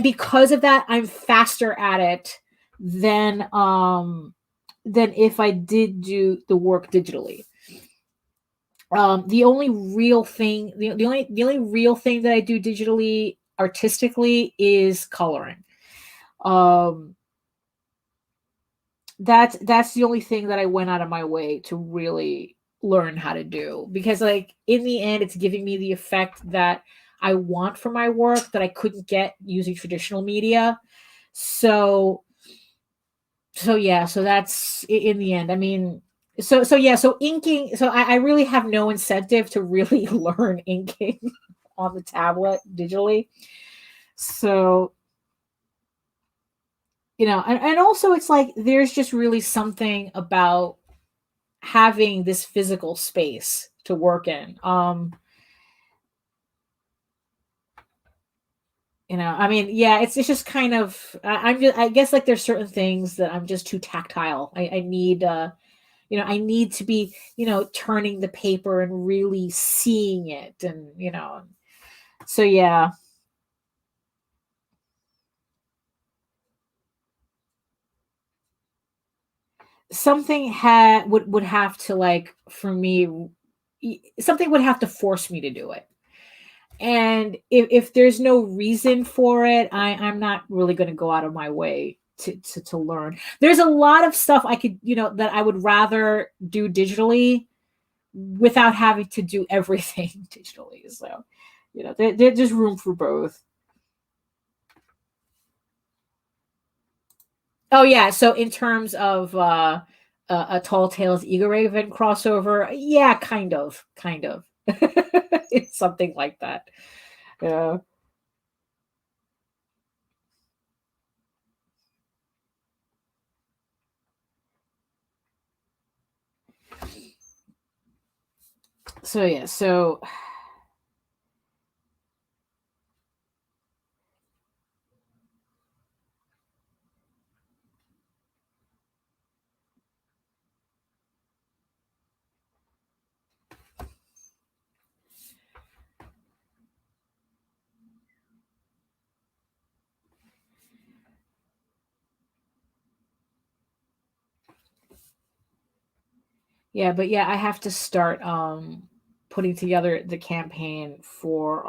because of that, I'm faster at it than if I did do the work digitally. The only real thing that I do digitally artistically is coloring. That's the only thing that I went out of my way to really learn how to do, because like in the end it's giving me the effect that I want for my work that I couldn't get using traditional media. So yeah, so that's in the end. I mean, so yeah, so inking, so I really have no incentive to really learn inking on the tablet digitally. So, and also it's like there's just really something about having this physical space to work in. I mean, yeah, it's just kind of, I guess like there's certain things that I'm just too tactile. I need I need to be, turning the paper and really seeing it, and so yeah. something would have to, like, for me, something would have to force me to do it. And if there's no reason for it, I'm not really going to go out of my way to learn. There's a lot of stuff I could, that I would rather do digitally without having to do everything digitally. So, there's room for both. Oh yeah, so in terms of a Tall Tales EGORAVEN crossover, yeah, kind of. It's something like that. Yeah. So yeah, yeah, but yeah, I have to start putting together the campaign for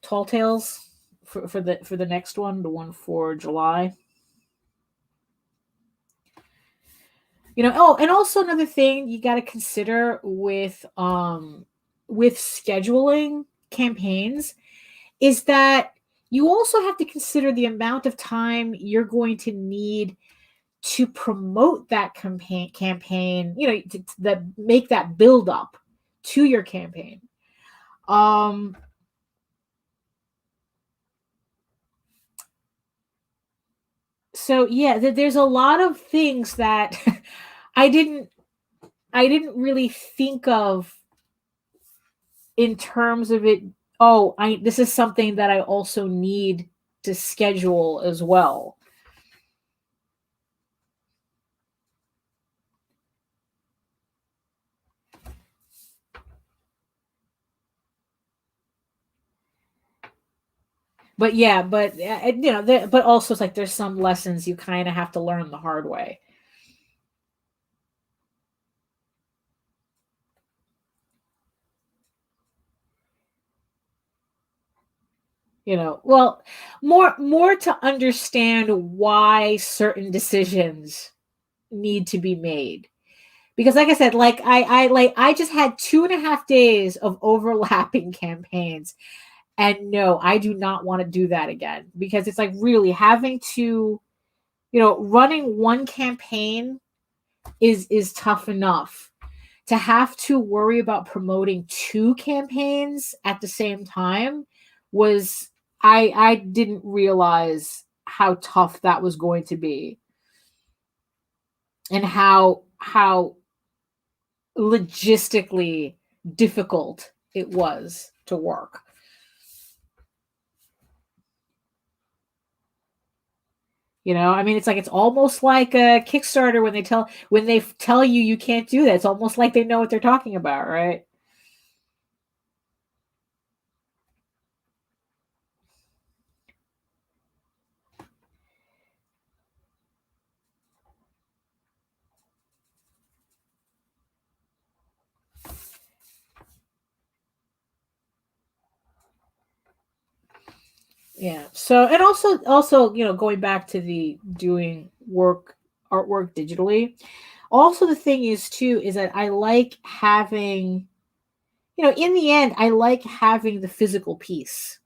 Tall Tales for the next one, the one for July. Oh, and also another thing you got to consider with scheduling campaigns is that you also have to consider the amount of time you're going to need to promote that campaign, that make that build up to your campaign. So yeah, there's a lot of things that I didn't really think of in terms of it. Oh, this is something that I also need to schedule as well. But yeah, but but also it's like there's some lessons you kind of have to learn the hard way. Well, more to understand why certain decisions need to be made. Because like I said, like I just had 2.5 days of overlapping campaigns. And no, I do not want to do that again, because it's like really having to, running one campaign is tough enough. To have to worry about promoting 2 campaigns at the same time was, I didn't realize how tough that was going to be, and how logistically difficult it was to work. I mean, it's like, it's almost like a Kickstarter when they tell you you can't do that. It's almost like they know what they're talking about, right? Yeah. So, and also, going back to the doing artwork digitally. Also, the thing is too is that I like having, in the end, I like having the physical piece.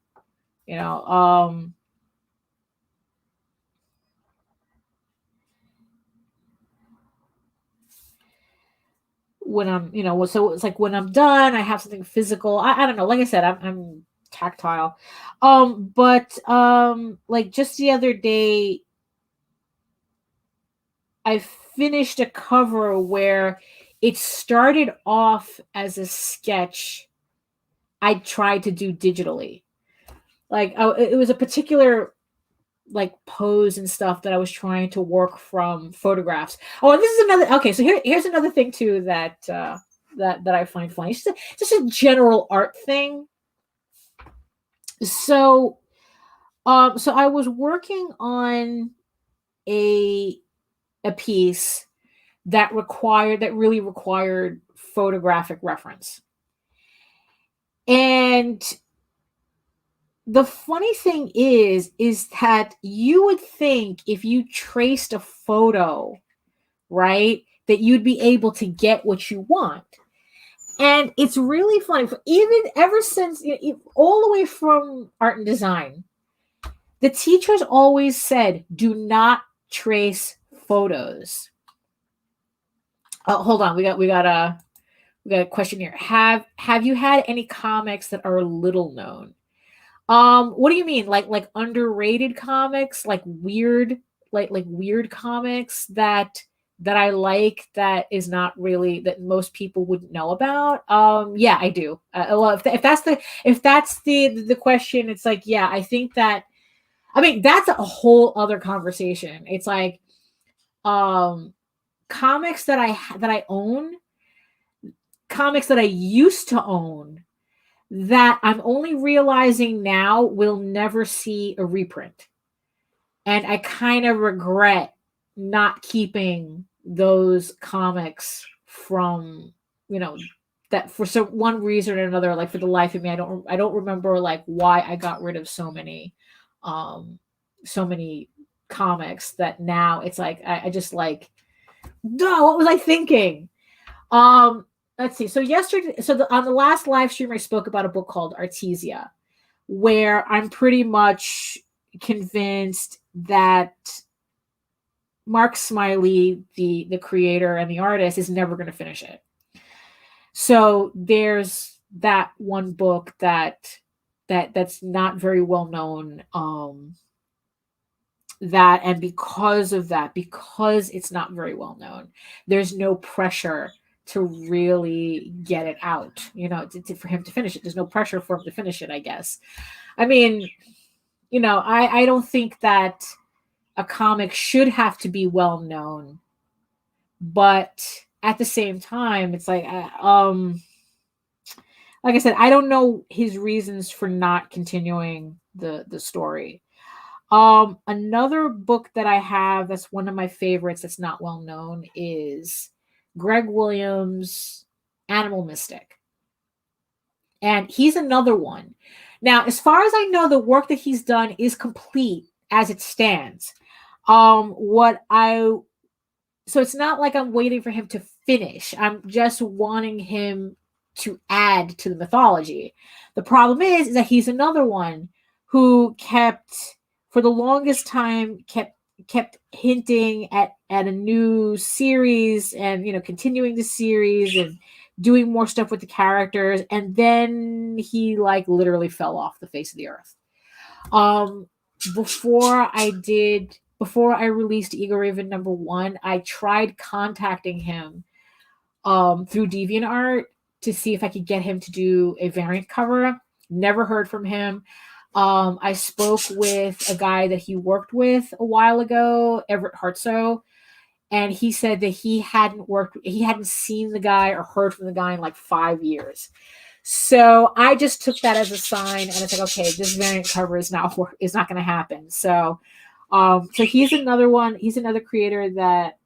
You know, when I'm, so it's like when I'm done, I have something physical. I don't know. Like I said, I'm tactile. But like just the other day, I finished a cover where it started off as a sketch I tried to do digitally. Like, it was a particular, like, pose and stuff that I was trying to work from photographs. Oh, and this is another. Okay, so here's another thing too that that I find funny. It's just a general art thing. So, so I was working on a a piece that really required photographic reference. And the funny thing is that you would think if you traced a photo, right, that you'd be able to get what you want. And it's really funny, even ever since, all the way from art and design, the teachers always said, do not trace photos. Oh, hold on. We got a question here. Have you had any comics that are little known? What do you mean? Like underrated comics, like weird comics that I like, that is not really, that most people wouldn't know about? Yeah, I do. Well, if that's the question, it's like, yeah, I think that, I mean, that's a whole other conversation. It's like, comics that I own, comics that I used to own, that I'm only realizing now will never see a reprint. And I kind of regret not keeping those comics from, that for one reason or another, like for the life of me, I don't remember like why I got rid of so many comics, that now it's like, I just like, duh, what was I thinking? Let's see. So yesterday, on the last live stream, I spoke about a book called Artesia, where I'm pretty much convinced that Mark Smiley, the creator and the artist, is never going to finish it. So there's that one book that's not very well known. And because of that, because it's not very well known, there's no pressure to really get it out, for him to finish it. There's no pressure for him to finish it, I guess. I mean, I don't think that a comic should have to be well known, but at the same time, it's like I said, I don't know his reasons for not continuing the story. Another book that I have that's one of my favorites that's not well known is Greg Williams' Animal Mystic. And he's another one. Now, as far as I know, the work that he's done is complete as it stands. So it's not like I'm waiting for him to finish. I'm just wanting him to add to the mythology. The problem is that he's another one who for the longest time, kept hinting at a new series, and continuing the series and doing more stuff with the characters, and then he like literally fell off the face of the earth. Before I released EGORAVEN #1, I tried contacting him through DeviantArt to see if I could get him to do a variant cover. Never heard from him. I spoke with a guy that he worked with a while ago, Everett Hartsoe, and he said that he hadn't seen the guy or heard from the guy in like 5 years. So I just took that as a sign, and it's like, okay, this variant cover is not going to happen. So he's another one. He's another creator that,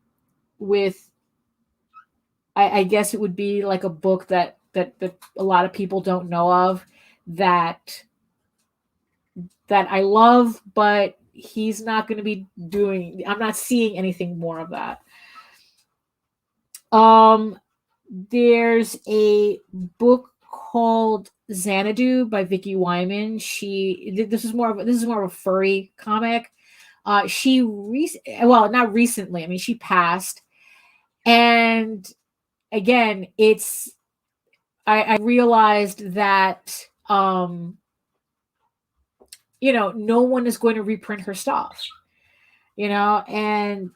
I guess it would be like a book that a lot of people don't know of, that I love, but he's not going to be doing. I'm not seeing anything more of that. There's a book called Xanadu by Vicky Wyman. This is more of a furry comic. Not recently. I mean, she passed, and again, I realized that no one is going to reprint her stuff, and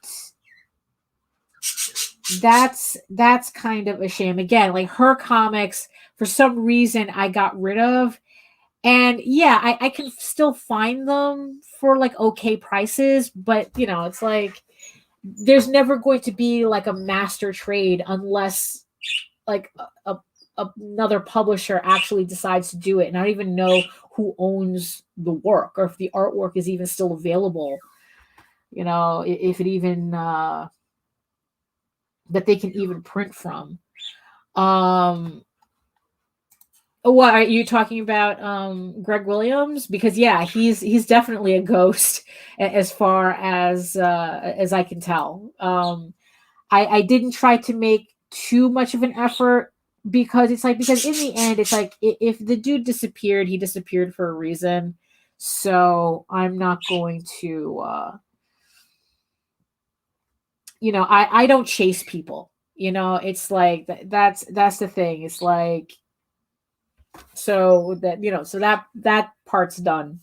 that's kind of a shame. Again, like her comics, for some reason, I got rid of. And yeah, I can still find them for like okay prices, but it's like there's never going to be like a master trade unless like another publisher actually decides to do it. And I don't even know who owns the work, or if the artwork is even still available. If it even that they can even print from. What are you talking about, Greg Williams? Because yeah, he's definitely a ghost as far as I can tell. I didn't try to make too much of an effort because because in the end it's like if the dude disappeared, he disappeared for a reason. So I'm not going to I don't chase people. It's like that's the thing. It's like so that so that part's done.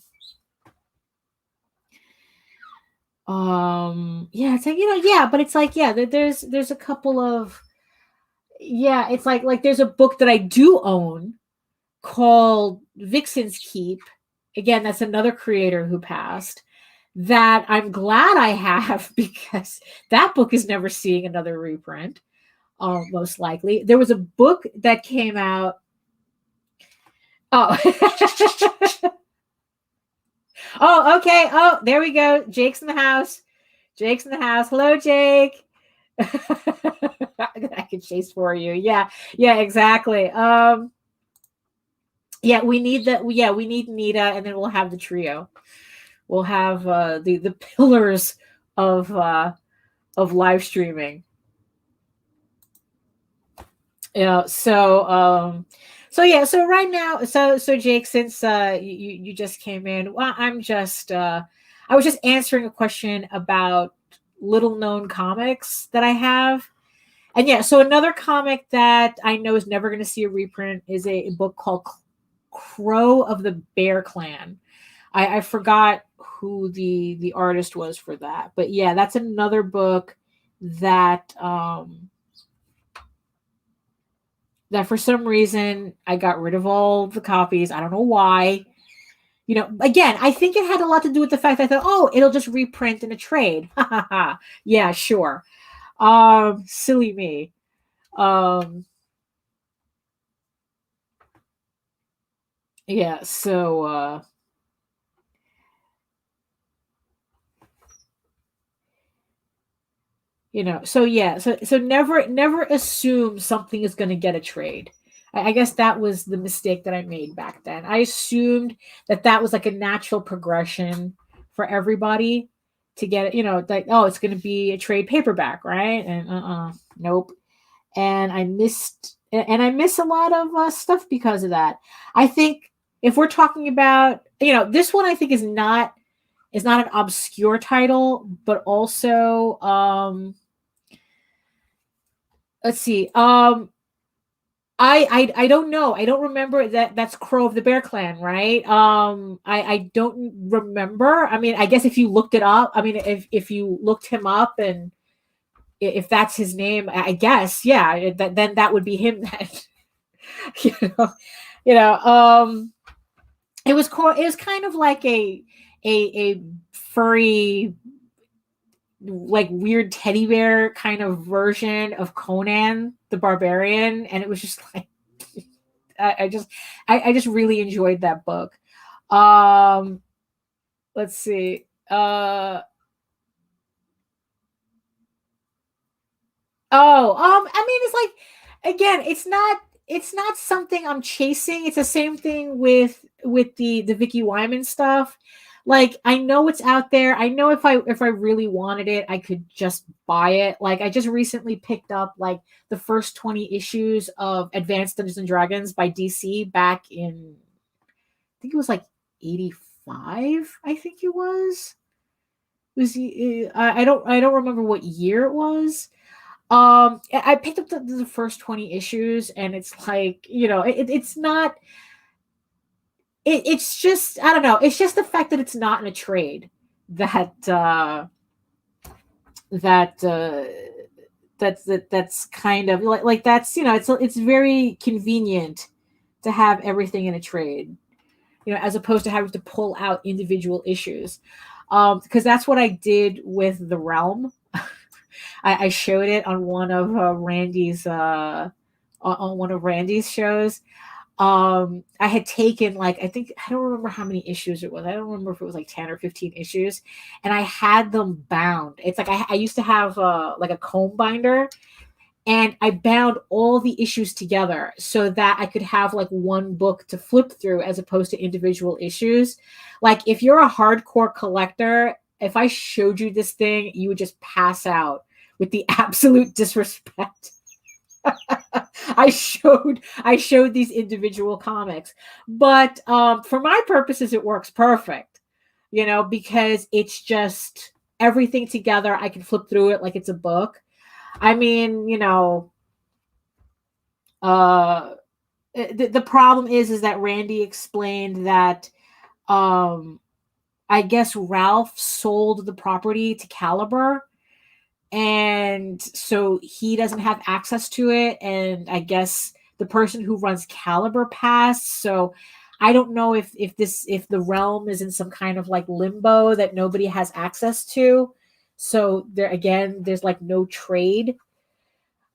Yeah, it's like yeah, but it's like yeah, there's a couple of yeah, it's like there's a book that I do own called Vixen's Keep. Again, that's another creator who passed that I'm glad I have because that book is never seeing another reprint. Most likely. There was a book that came out. Oh. Oh, okay. Oh, there we go. Jake's in the house. Jake's in the house. Hello, Jake. I can chase for you. Yeah, exactly. Yeah, we need we need Nita, and then we'll have the trio. We'll have the pillars of live streaming. Yeah, so right now, so Jake, since you just came in, well, I was just answering a question about little known comics that I have. And yeah, so another comic that I know is never going to see a reprint is a book called Crow of the Bear Clan. I forgot who the artist was for that, but yeah, that's another book that that for some reason I got rid of all the copies. I don't know why. Again, I think it had a lot to do with the fact that I thought, oh, it'll just reprint in a trade. Yeah, sure. Silly me. Yeah, so so yeah, so never assume something is going to get a trade. I guess that was the mistake that I made back then. I assumed that was like a natural progression for everybody to get it, like, oh, it's going to be a trade paperback, right? And nope. And I miss a lot of stuff because of that. I think if we're talking about, this one, I think is not an obscure title, but also let's see. I don't know. I don't remember that's Crow of the Bear Clan, right? I don't remember. I mean, I guess if you looked it up, I mean, if you looked him up and if that's his name, I guess, yeah, then that would be him. Then, it was cool. It was kind of like a furry, like weird teddy bear kind of version of Conan the Barbarian, and it was just like I just really enjoyed that book. Let's see. I mean, it's like, again, it's not something I'm chasing. It's the same thing with the Vicky Wyman stuff. Like, I know it's out there. I know if I really wanted it, I could just buy it. Like, I just recently picked up like the first 20 issues of Advanced Dungeons and Dragons by DC back in, I think it was like 85. I think it was. I don't remember what year it was. I picked up the first 20 issues, and it's like, it's not. It's just, I don't know. It's just the fact that it's not in a trade that's kind of like that's, it's very convenient to have everything in a trade, as opposed to having to pull out individual issues. Because that's what I did with The Realm. I showed it on one of Randy's shows. I had taken I don't remember how many issues it was. I don't remember if it was like 10 or 15 issues, and I had them bound. It's like I used to have like a comb binder, and I bound all the issues together so that I could have like one book to flip through as opposed to individual issues. Like if you're a hardcore collector, if I showed you this thing, you would just pass out with the absolute disrespect. I showed these individual comics, but for my purposes, it works perfect, you know, because it's just everything together. I can flip through it like it's a book. I mean, you know, the problem is that Randy explained that I guess Ralph sold the property to Caliber, and so he doesn't have access to it, and I guess the person who runs Caliber passed. So I don't know if the realm is in some kind of like limbo that nobody has access to. So there again, there's like no trade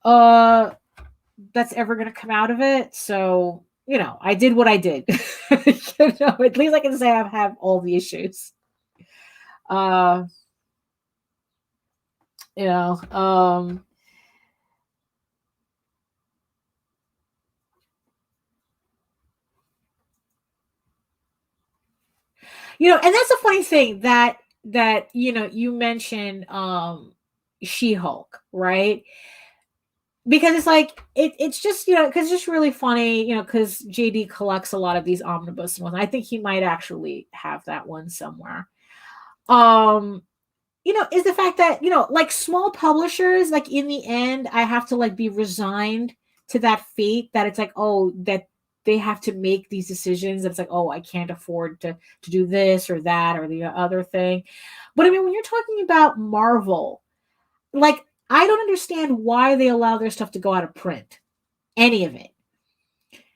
that's ever going to come out of it. So, you know, I did what I did. You know, at least I can say I have all the issues. You know, you know, and that's a funny thing that you know, you mentioned She-Hulk, right? Because it's like it's just, you know, because it's just really funny, you know, because JD collects a lot of these omnibus ones. I think he might actually have that one somewhere. You know, is the fact that, you know, like small publishers, like in the end, I have to like be resigned to that fate that it's like, oh, that they have to make these decisions. It's like, oh, I can't afford to do this or that or the other thing. But I mean, when you're talking about Marvel, like I don't understand why they allow their stuff to go out of print. Any of it.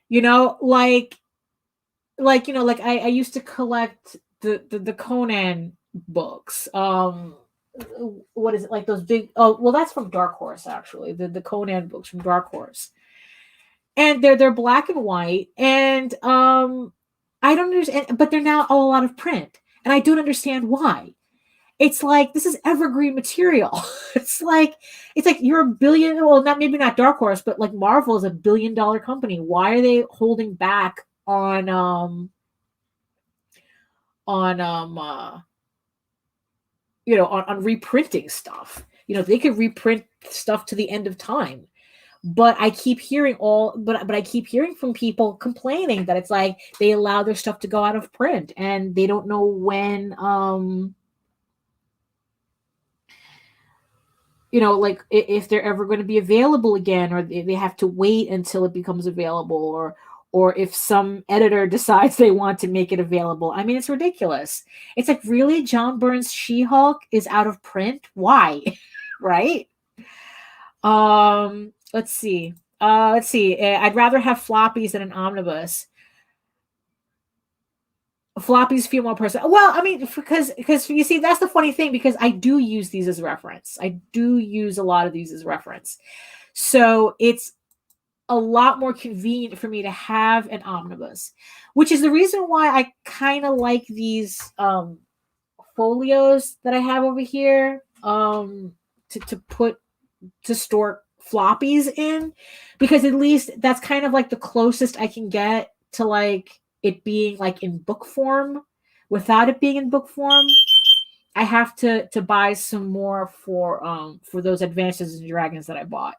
You know, you know, like I used to collect the Conan books. What is it, like those big, oh well, that's from Dark Horse, actually, the Conan books from Dark Horse, and they're black and white, and I don't understand, but they're now all out of print, and I don't understand why. It's like this is evergreen material. It's like you're a billion, well, not maybe not Dark Horse, but like Marvel is $1 billion company. Why are they holding back on you know, on reprinting stuff? You know, they could reprint stuff to the end of time. But I keep hearing but I keep hearing from people complaining that it's like they allow their stuff to go out of print and they don't know when you know, like if they're ever going to be available again, or they have to wait until it becomes available, or if some editor decides they want to make it available. I mean, it's ridiculous. It's like, really, John Byrne's She-Hulk is out of print? Why? Right? Let's see. I'd rather have floppies than an omnibus. Floppies feel more personal. Well, I mean, because you see, that's the funny thing, because I do use these as reference. I do use a lot of these as reference. So it's a lot more convenient for me to have an omnibus, which is the reason why I kind of like these folios that I have over here to store floppies in, because at least that's kind of like the closest I can get to like it being like in book form. Without it being in book form, I have to buy some more for those Adventures in Dragons that I bought.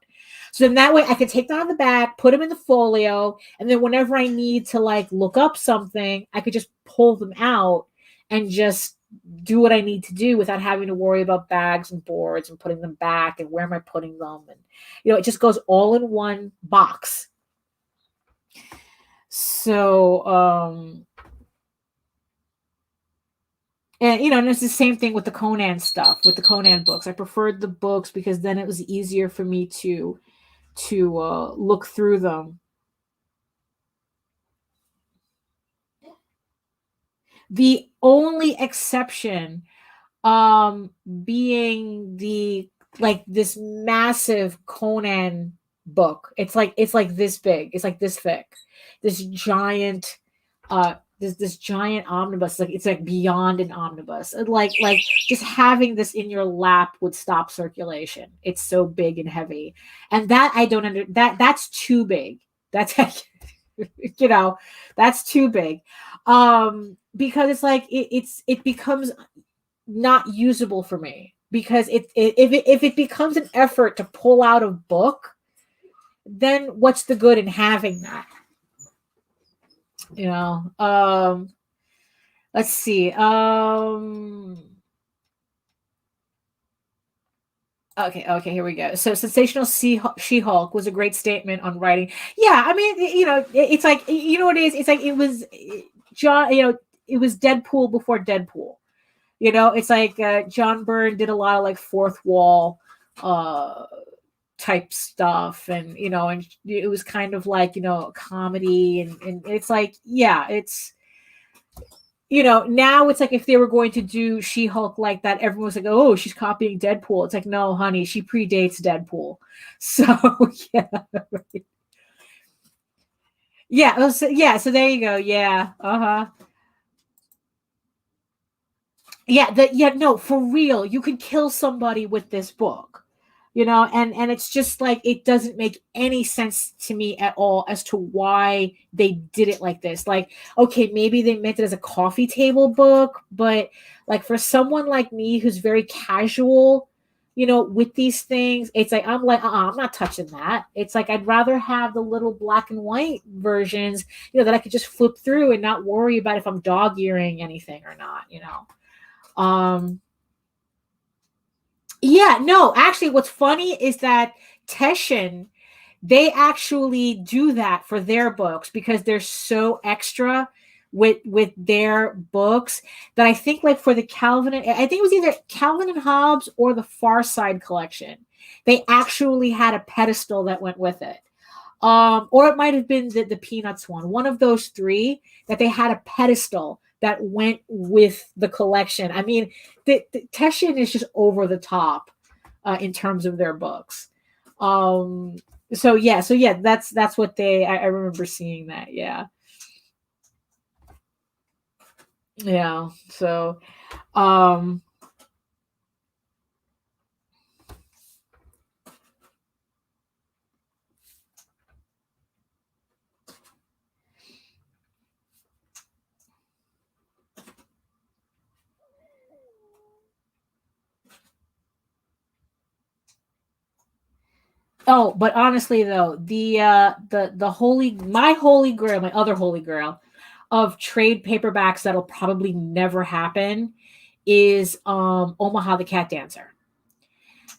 So then that way I can take them out of the back, put them in the folio, and then whenever I need to like look up something, I could just pull them out and just do what I need to do without having to worry about bags and boards and putting them back and where am I putting them. And, you know, it just goes all in one box. So, and, you know, and it's the same thing with the Conan stuff, with the Conan books. I preferred the books because then it was easier for me to look through them. The only exception being the like this massive Conan book. It's like this big. It's like this thick. This giant this giant omnibus. It's like beyond an omnibus. And like just having this in your lap would stop circulation. It's so big and heavy, and that I don't under that. That's too big. That's you know, that's too big, because it's like it becomes not usable for me, because if it becomes an effort to pull out a book, then what's the good in having that? You know, let's see. Okay, here we go. So sensational She-Hulk was a great statement on writing. Yeah, I mean, you know, it's like, you know what it is? It's like it was John, you know, it was Deadpool before Deadpool. You know, it's like John Byrne did a lot of like fourth wall type stuff, and you know, and it was kind of like, you know, comedy, and it's like, yeah, it's, you know, now it's like if they were going to do She-Hulk like that, everyone was like, oh, she's copying Deadpool. It's like, no, honey, she predates Deadpool. So yeah. Yeah, so there you go. Yeah. Uh-huh. Yeah, no, for real. You could kill somebody with this book. You know, and it's just like, it doesn't make any sense to me at all as to why they did it like this. Like, okay, maybe they meant it as a coffee table book, but like for someone like me who's very casual, you know, with these things, it's like, I'm like, I'm not touching that. It's like, I'd rather have the little black and white versions, you know, that I could just flip through and not worry about if I'm dog earing anything or not, you know. Yeah, no, actually, what's funny is that Teshin, they actually do that for their books because they're so extra with their books, that I think like for the I think it was either Calvin and Hobbes or the Far Side collection, they actually had a pedestal that went with it. Or it might have been the Peanuts one of those three, that they had a pedestal that went with the collection. I mean, the Teshin is just over the top in terms of their books. So yeah, that's what I remember seeing that. Yeah. Yeah. So, oh, but honestly though, the my holy grail, my other holy grail of trade paperbacks that'll probably never happen is Omaha the Cat Dancer.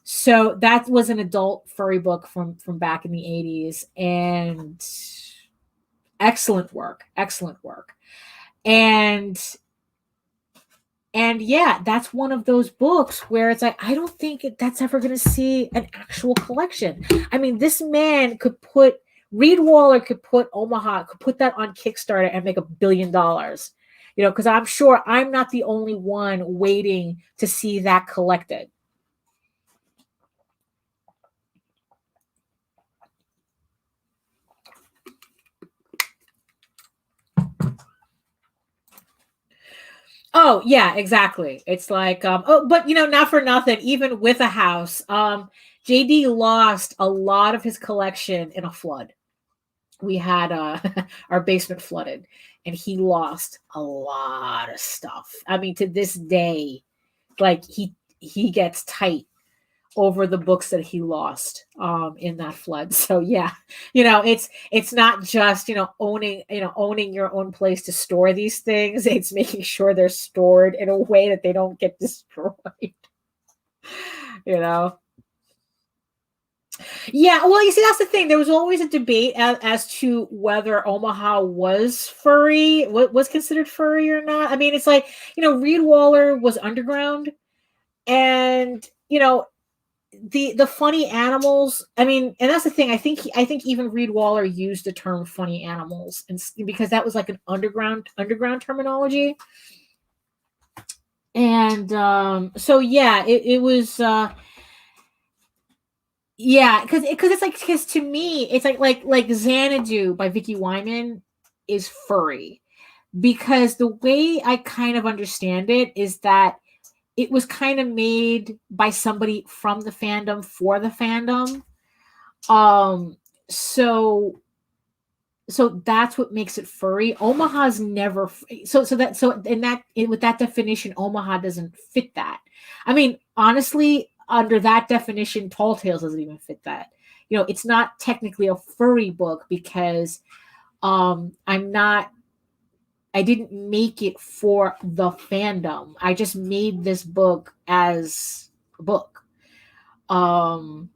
So that was an adult furry book from back in the 80s, and excellent work. And yeah, that's one of those books where it's like, I don't think that's ever going to see an actual collection. I mean, this man could put, Reed Waller could put Omaha, could put that on Kickstarter and make $1 billion. You know, because I'm sure I'm not the only one waiting to see that collected. Oh yeah, exactly. It's like, oh, but you know, not for nothing, even with a house, JD lost a lot of his collection in a flood. We had our basement flooded, and he lost a lot of stuff. I mean, to this day, like he gets tight over the books that he lost in that flood. So yeah, you know, it's not just, you know, owning your own place to store these things. It's making sure they're stored in a way that they don't get destroyed. You know. Yeah, well, you see, that's the thing. There was always a debate as to whether Omaha was furry, what was considered furry or not. I mean, it's like, you know, Reed Waller was underground, and you know, the funny animals. I mean, and that's the thing. I think even Reed Waller used the term funny animals, and because that was like an underground terminology. And so yeah, it was. Yeah, because it's like, because to me it's like Xanadu by Vicky Wyman is furry. because the way I kind of understand it is that it was kind of made by somebody from the fandom for the fandom. So that's what makes it furry. Omaha's never so in that with that definition, Omaha doesn't fit that. I mean, honestly, under that definition, Tall Tales doesn't even fit that. You know, it's not technically a furry book because I didn't make it for the fandom. I just made this book as a book. You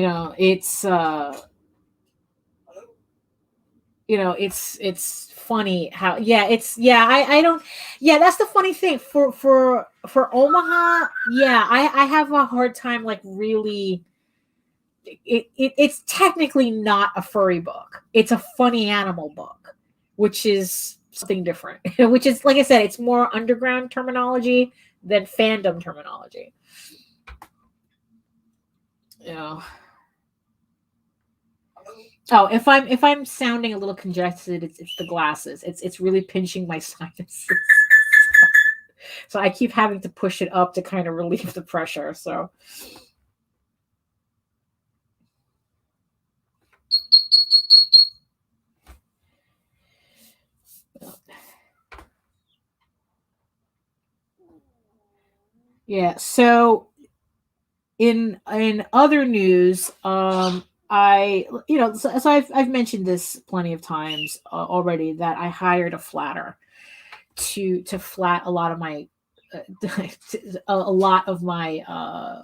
know, it's it's funny how I don't that's the funny thing for Omaha. I have a hard time like really it's technically not a furry book. It's a funny animal book, which is something different. Which is, like I said, it's more underground terminology than fandom terminology. Yeah. Oh, if I'm sounding a little congested, it's the glasses. It's really pinching my sinuses. So I keep having to push it up to kind of relieve the pressure. So yeah. So in other news, so I've mentioned this plenty of times already that I hired a flatter to flat a lot of my a lot of my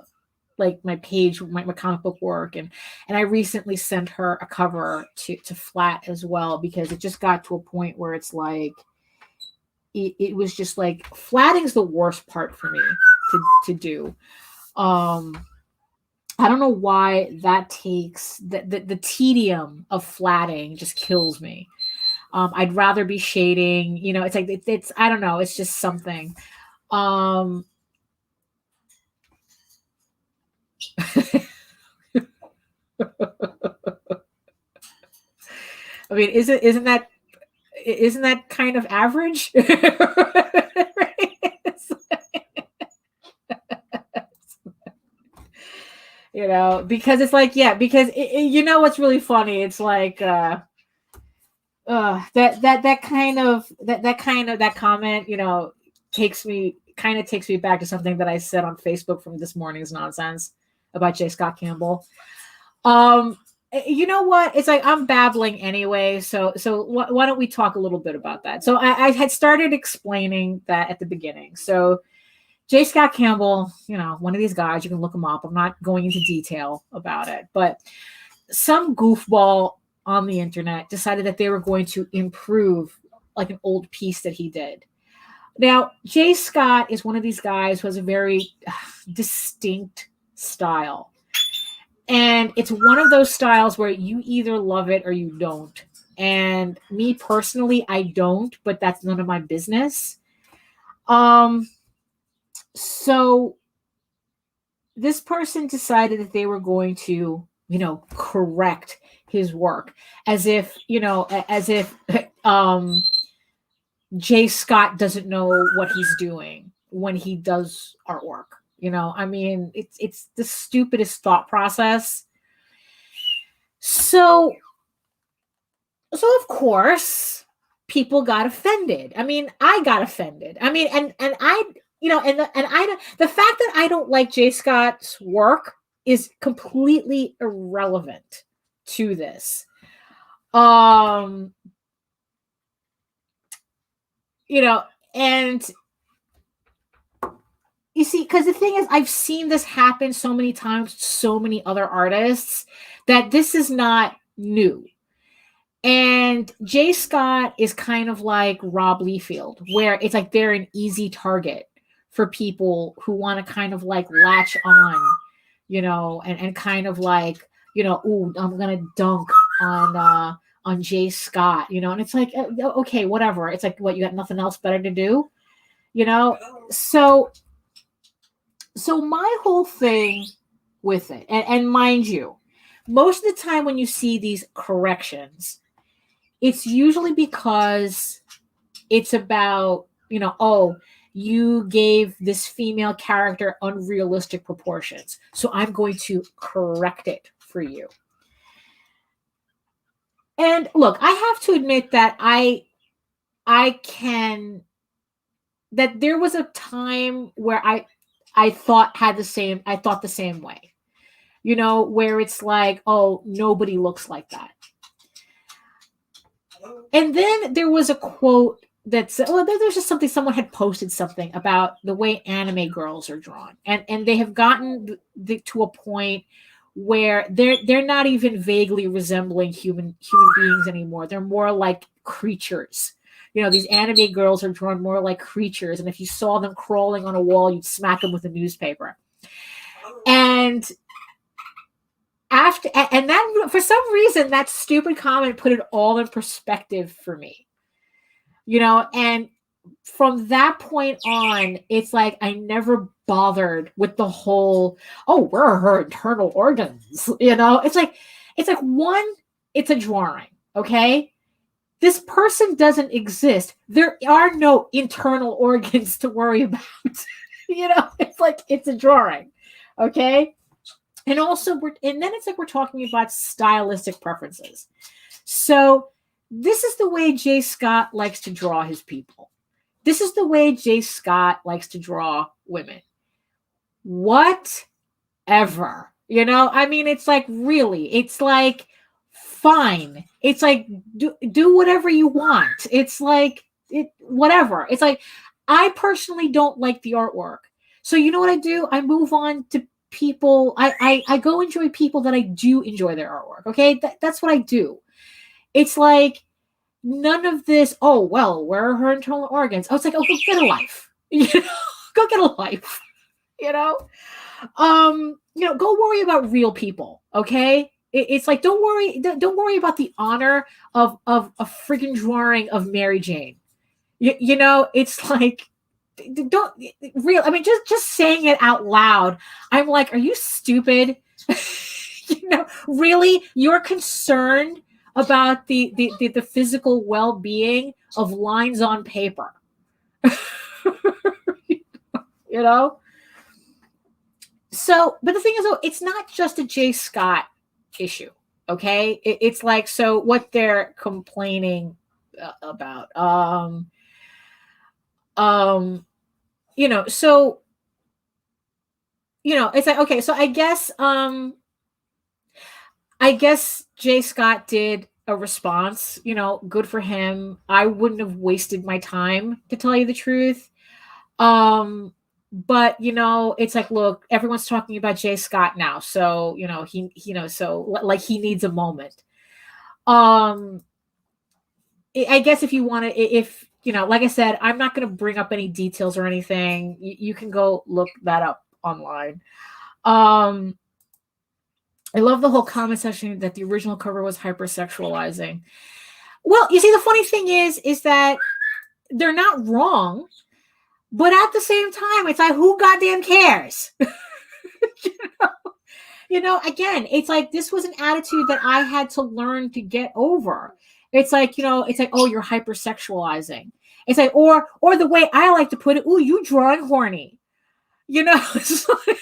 like my page, my comic book work, and I recently sent her a cover to flat as well, because it just got to a point where it's like it was just like flatting's the worst part for me to do. I don't know why that takes the tedium of flatting just kills me. I'd rather be shading, you know, it's like it's I don't know, it's just something. I mean, isn't that kind of average? You know, because it's like, because you know what's really funny? It's like that comment, you know, takes me back to something that I said on Facebook from this morning's nonsense about J. Scott Campbell. You know what? It's like I'm babbling anyway, so why don't we talk a little bit about that? So I had started explaining that at the beginning. So J. Scott Campbell, you know, one of these guys, you can look him up. I'm not going into detail about it, but some goofball on the internet decided that they were going to improve like an old piece that he did. Now, J. Scott is one of these guys who has a very distinct style. And it's one of those styles where you either love it or you don't. And me personally, I don't, but that's none of my business. So this person decided that they were going to, you know, correct his work as if J. Scott doesn't know what he's doing when he does artwork. You know, I mean, it's the stupidest thought process. So of course, people got offended. I mean, I got offended. I mean, and I, you know, and the fact that I don't like J. Scott's work is completely irrelevant to this. You know, and you see, because the thing is, I've seen this happen so many times to so many other artists that this is not new. And J. Scott is kind of like Rob Liefeld, where it's like they're an easy target for people who want to kind of like latch on, you know, and kind of like, you know, ooh, I'm gonna dunk on J. Scott, you know, and it's like, okay, whatever. It's like, what, you got nothing else better to do, you know? So my whole thing with it, and mind you, most of the time when you see these corrections, it's usually because it's about, oh, you gave this female character unrealistic proportions, so I'm going to correct it for you. And look, I have to admit that that there was a time where I thought the same way. Where it's like, oh, nobody looks like that. And then there was a quote that said, well, there's just something, someone had posted something about the way anime girls are drawn. And they have gotten to a point where they're not even vaguely resembling human beings anymore. They're more like creatures. These anime girls are drawn more like creatures. And if you saw them crawling on a wall, you'd smack them with a newspaper. And that, for some reason, that stupid comment put it all in perspective for me. And from that point on, it's like I never bothered with the whole, oh, where are her internal organs? It's like one, it's a drawing, okay? This person doesn't exist. There are no internal organs to worry about. It's like it's a drawing, okay? And also, then it's like we're talking about stylistic preferences. So this is the way Jay Scott likes to draw his people. This is the way Jay Scott likes to draw women. Whatever. I mean, it's like, really, it's like, fine. It's like, do whatever you want. It's like, whatever. It's like, I personally don't like the artwork. So you know what I do? I move on to people. I go enjoy people that I do enjoy their artwork. Okay. That's what I do. It's like, none of this, oh, well, where are her internal organs? Oh, it's like, oh, go get a life. Go get a life. Go worry about real people. Okay. It's like, don't worry about the honor of a freaking drawing of Mary Jane. It's like, I mean, just saying it out loud, I'm like, are you stupid? Really, you're concerned about the physical well-being of lines on paper. So, but the thing is, though, it's not just a Jay Scott issue, okay? It's like, so what they're complaining about, so, it's like, okay, so I guess Jay Scott did a response, good for him. I wouldn't have wasted my time, to tell you the truth. But it's like, look, everyone's talking about Jay Scott now. So, so like he needs a moment. I guess if you want to, like I said, I'm not going to bring up any details or anything. You can go look that up online. I love the whole comment section that the original cover was hypersexualizing. Well, you see, the funny thing is that they're not wrong, but at the same time, it's like, who goddamn cares? Again, it's like, this was an attitude that I had to learn to get over. It's like, it's like, oh, you're hypersexualizing. It's like, or the way I like to put it, ooh, you drawing horny. It's like,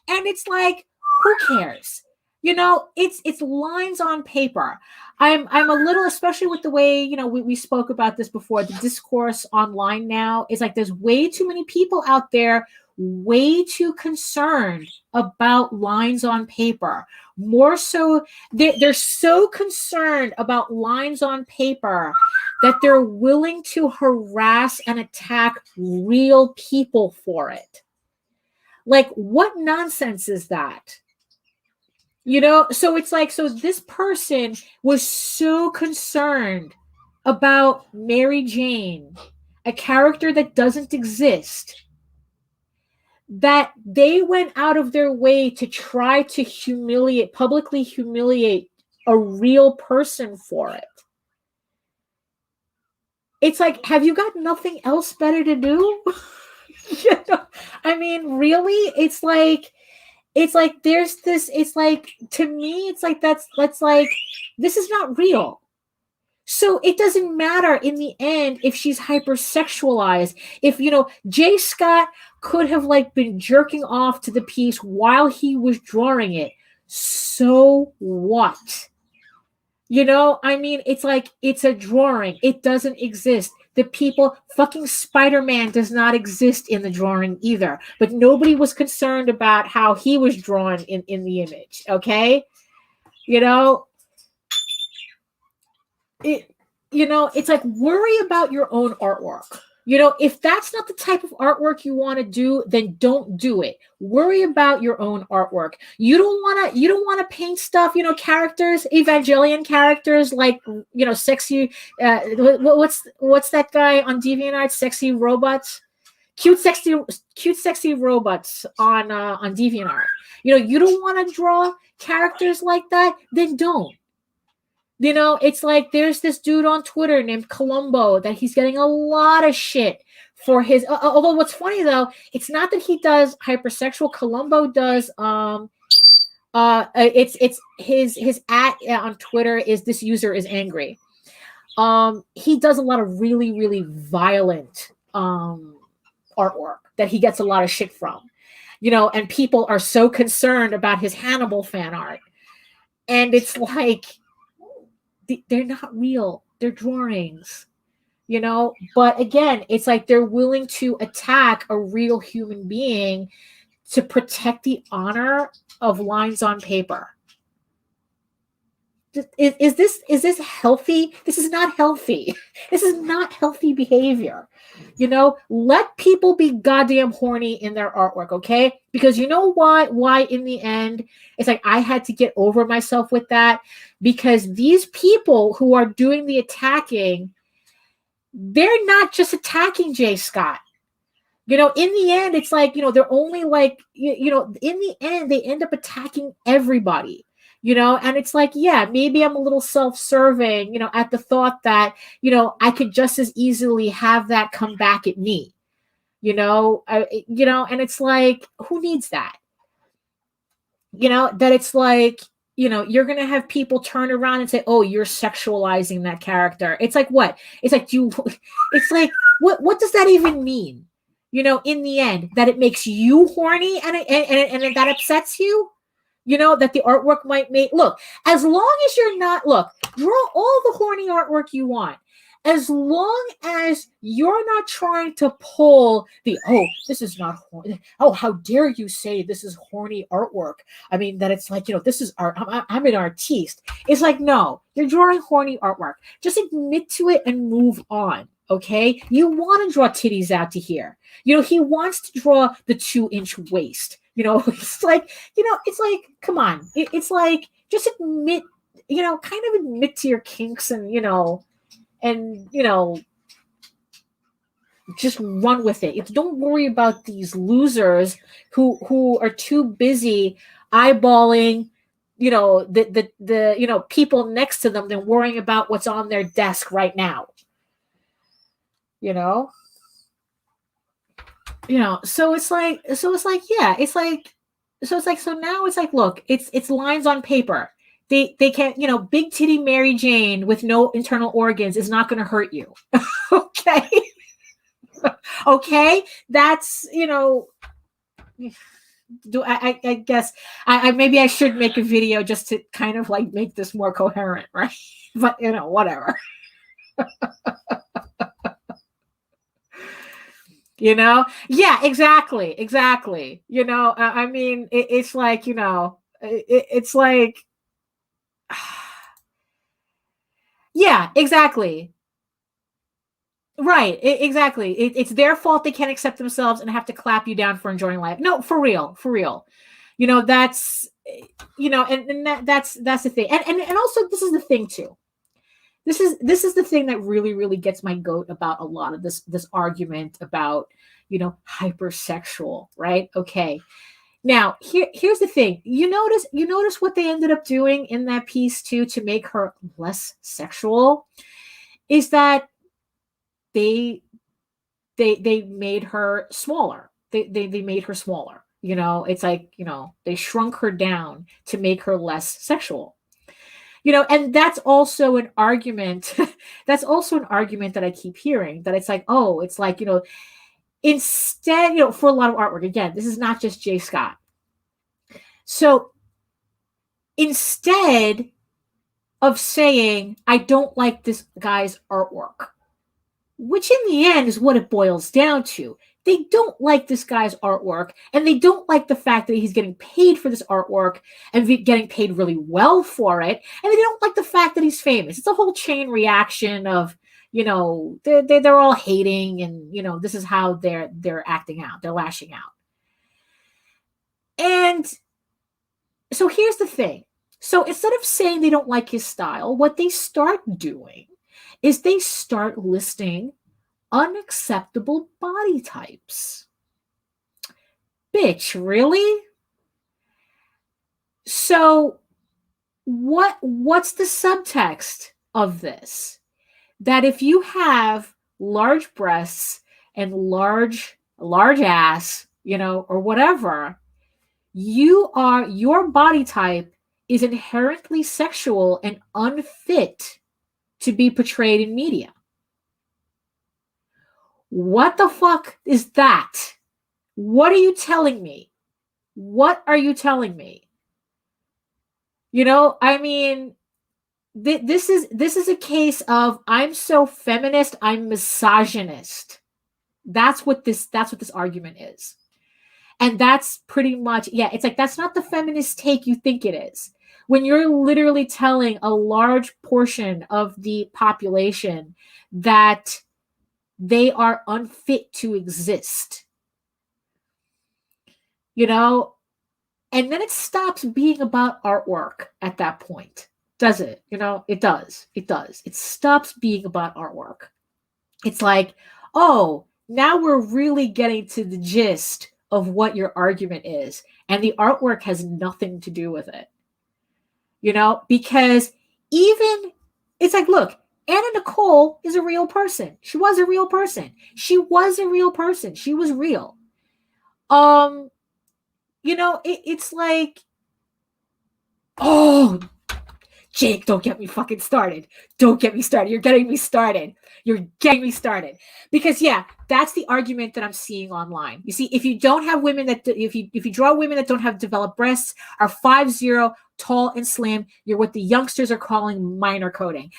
and it's like, who cares? It's lines on paper. I'm a little, especially with the way, we spoke about this before, the discourse online now is like, there's way too many people out there, way too concerned about lines on paper. More so, they're so concerned about lines on paper that they're willing to harass and attack real people for it. Like, what nonsense is that? So it's like, so this person was so concerned about Mary Jane, a character that doesn't exist, that they went out of their way to try to publicly humiliate a real person for it. It's like, have you got nothing else better to do? I mean, really? It's like there's this, it's like, to me, it's like, that's like, this is not real. So it doesn't matter in the end if she's hypersexualized. If, Jay Scott could have like been jerking off to the piece while he was drawing it. So what? I mean, it's like, it's a drawing. It doesn't exist. The people, fucking Spider-Man does not exist in the drawing either. But nobody was concerned about how he was drawn in the image. Okay? It's like, worry about your own artwork. If that's not the type of artwork you want to do, then don't do it. Worry about your own artwork. You don't want to paint stuff, characters, Evangelion characters, like, sexy, what's that guy on DeviantArt, sexy robots, cute sexy robots on DeviantArt. You don't want to draw characters like that, then don't. It's like, there's this dude on Twitter named Columbo that he's getting a lot of shit for his, although what's funny though, it's not that he does hypersexual. Columbo does, it's his at on Twitter is, this user is angry. He does a lot of really, really violent, artwork that he gets a lot of shit from, and people are so concerned about his Hannibal fan art. And it's like, they're not real. They're drawings, but again, it's like they're willing to attack a real human being to protect the honor of lines on paper. Is this healthy? This is not healthy. This is not healthy behavior. Let people be goddamn horny in their artwork, okay? Because you know why in the end, it's like, I had to get over myself with that, because these people who are doing the attacking, they're not just attacking Jay Scott. In the end, it's like, they're only like, in the end, they end up attacking everybody. And it's like, yeah, maybe I'm a little self-serving, at the thought that, I could just as easily have that come back at me, and it's like, who needs that? That it's like, you're going to have people turn around and say, oh, you're sexualizing that character. It's like, what? It's like, it's like, what does that even mean? In the end, that it makes you horny and that upsets you? That the artwork might make, look, as long as you're not, draw all the horny artwork you want. As long as you're not trying to pull the, oh, this is not horny. Oh, how dare you say this is horny artwork? I mean, that it's like, this is art. I'm an artiste. It's like, no, you're drawing horny artwork. Just admit to it and move on. Okay. You want to draw titties out to here. He wants to draw the 2-inch waist. It's like, come on. It's like, just admit, kind of admit to your kinks and, just run with it. Don't worry about these losers who are too busy eyeballing, the people next to them than worrying about what's on their desk right now. So it's like, yeah, it's like, so now it's like, look, it's lines on paper. They can't, big titty Mary Jane with no internal organs is not going to hurt you. Okay. Okay. That's, I guess maybe I should make a video just to kind of like make this more coherent. Right. But whatever. Yeah, exactly. I mean, it's like, it's like, yeah, exactly. Right, exactly. It's their fault they can't accept themselves and have to clap you down for enjoying life. No, for real. That's, and that's the thing. And also, this is the thing too. This is the thing that really, really gets my goat about a lot of this argument about, hypersexual, right? Okay. Now, here's the thing. You notice what they ended up doing in that piece too to make her less sexual is that they made her smaller. They made her smaller. It's like, they shrunk her down to make her less sexual. And that's also an argument. That's also an argument that I keep hearing, that it's like, oh, it's like, instead, for a lot of artwork, again, this is not just Jay Scott. So instead of saying, I don't like this guy's artwork, which in the end is what it boils down to. They don't like this guy's artwork, and they don't like the fact that he's getting paid for this artwork and getting paid really well for it, and they don't like the fact that he's famous. It's a whole chain reaction of, they're all hating, and this is how they're acting out. They're lashing out. And so here's the thing. So instead of saying they don't like his style, what they start doing is they start listing unacceptable body types. Bitch, really? So what's the subtext of this? That if you have large breasts and large ass, or whatever, your body type is inherently sexual and unfit to be portrayed in media. What the fuck is that? What are you telling me? What are you telling me? I mean, this is a case of, I'm so feminist, I'm misogynist. That's what this argument is. And that's pretty much, it's like, that's not the feminist take you think it is. When you're literally telling a large portion of the population that they are unfit to exist. And then it stops being about artwork at that point. Does it? It does. It does. It stops being about artwork. It's like, oh, now we're really getting to the gist of what your argument is. And the artwork has nothing to do with it. Because even, it's like, look, Anna Nicole is a real person. She was a real person. She was real. It's like, oh, Jake, don't get me fucking started. Don't get me started. You're getting me started. Because that's the argument that I'm seeing online. You see, if you don't have women if you draw women that don't have developed breasts, are 5'0", tall and slim, you're what the youngsters are calling minor coding.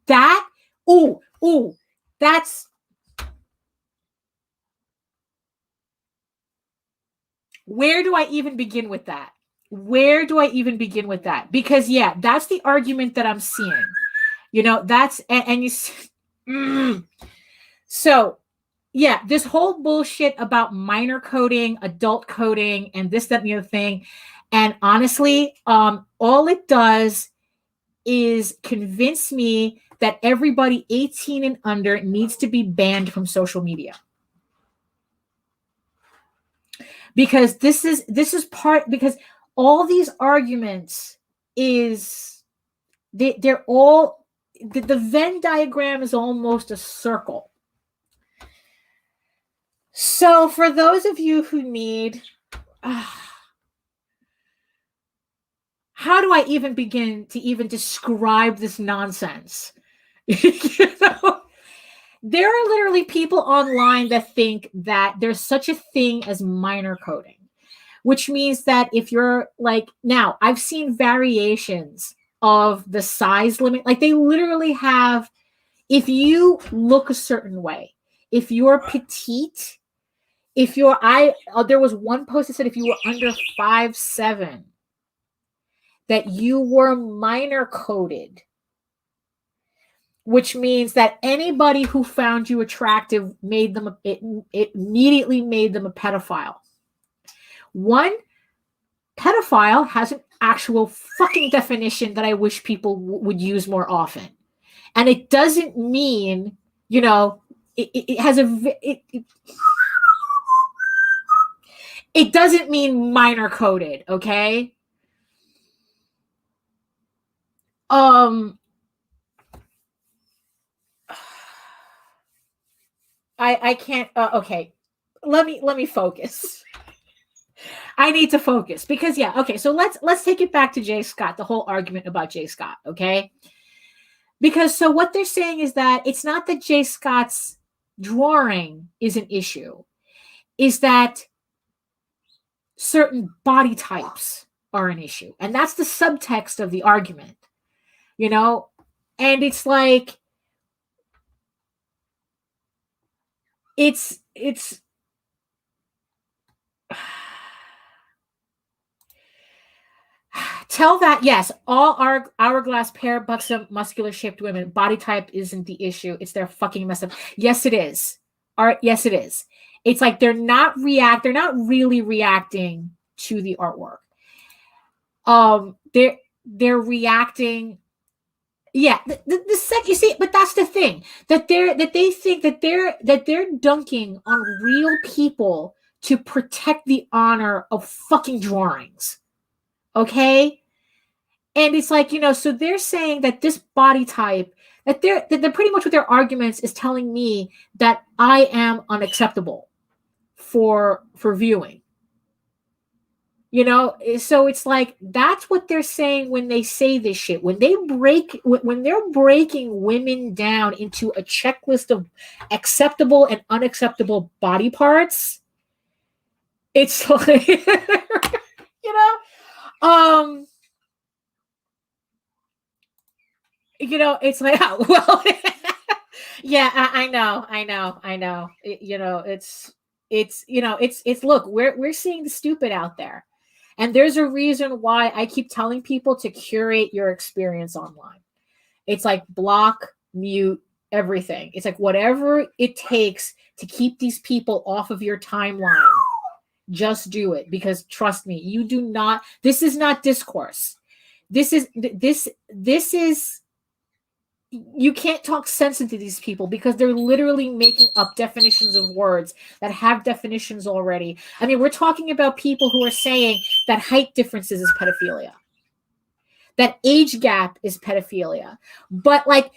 That's, where do I even begin with that? Because that's the argument that I'm seeing. That's, and you so this whole bullshit about minor coding, adult coding, and this, that, and the other thing. And honestly, all it does is convince me that everybody 18 and under needs to be banned from social media. Because this is part, because all these arguments they're all, the Venn diagram is almost a circle. So for those of you who need, how do I even begin to even describe this nonsense? There are literally people online that think that there's such a thing as minor coding, which means that if you're like, now I've seen variations of the size limit. Like they literally have, if you look a certain way, if you're petite, there was one post that said if you were under 5'7", that you were minor coded, which means that anybody who found you attractive it immediately made them a pedophile. One, pedophile has an actual fucking definition that I wish people would use more often. And it doesn't mean, it has it doesn't mean minor coded, okay? I can't, okay. Let me focus. I need to focus because yeah, okay. So let's take it back to Jay Scott, the whole argument about Jay Scott, okay? Because so what they're saying is that it's not that Jay Scott's drawing is an issue, is that certain body types are an issue. And that's the subtext of the argument, you know? And it's like, it's tell that yes, all our hourglass pear buxom muscular shaped women body type isn't the issue. It's their fucking mess up. Yes, it is. Yes, it is. It's like they're not really reacting to the artwork. They're reacting. Yeah, the sec you see, but that's the thing that they think that they're dunking on real people to protect the honor of fucking drawings. Okay? And it's like, so they're saying that this body type, that they're pretty much with their arguments is telling me that I am unacceptable for viewing. So it's like that's what they're saying when they say this shit. When they're breaking women down into a checklist of acceptable and unacceptable body parts, it's like it's like, oh, well, yeah, I know. It's look, we're seeing the stupid out there. And there's a reason why I keep telling people to curate your experience online. It's like block, mute, everything. It's like whatever it takes to keep these people off of your timeline. Just do it, because trust me, you do not. This is not discourse. This is you can't talk sense into these people because they're literally making up definitions of words that have definitions already. I mean, we're talking about people who are saying that height differences is pedophilia, that age gap is pedophilia. But like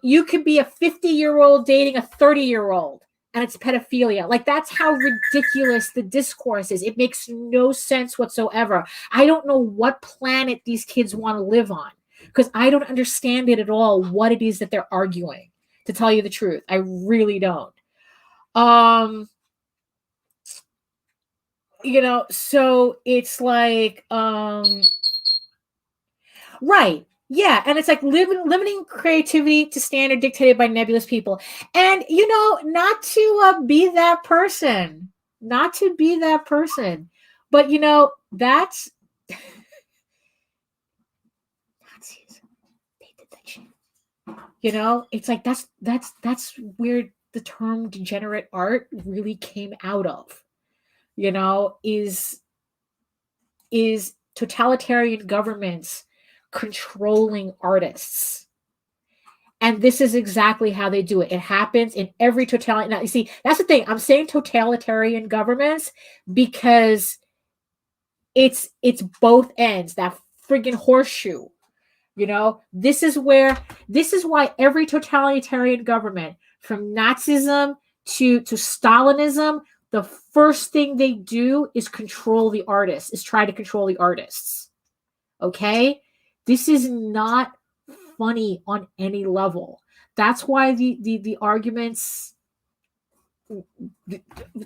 you could be a 50-year-old dating a 30-year-old and it's pedophilia. Like, that's how ridiculous the discourse is. It makes no sense whatsoever. I don't know what planet these kids want to live on, because I don't understand it at all, what it is that they're arguing, to tell you the truth. I really don't. So it's like, right. Yeah. And it's like limiting creativity to standard dictated by nebulous people. And, not to be that person, but, that's, it's like that's where the term degenerate art really came out of, is totalitarian governments controlling artists. And this is exactly how they do it. It happens in every totalitarian. Now, you see, that's the thing. I'm saying totalitarian governments because it's both ends, that friggin' horseshoe. This is why every totalitarian government, from Nazism to Stalinism, the first thing they do is control the artists, is try to control the artists. Okay? This is not funny on any level. That's why the arguments, the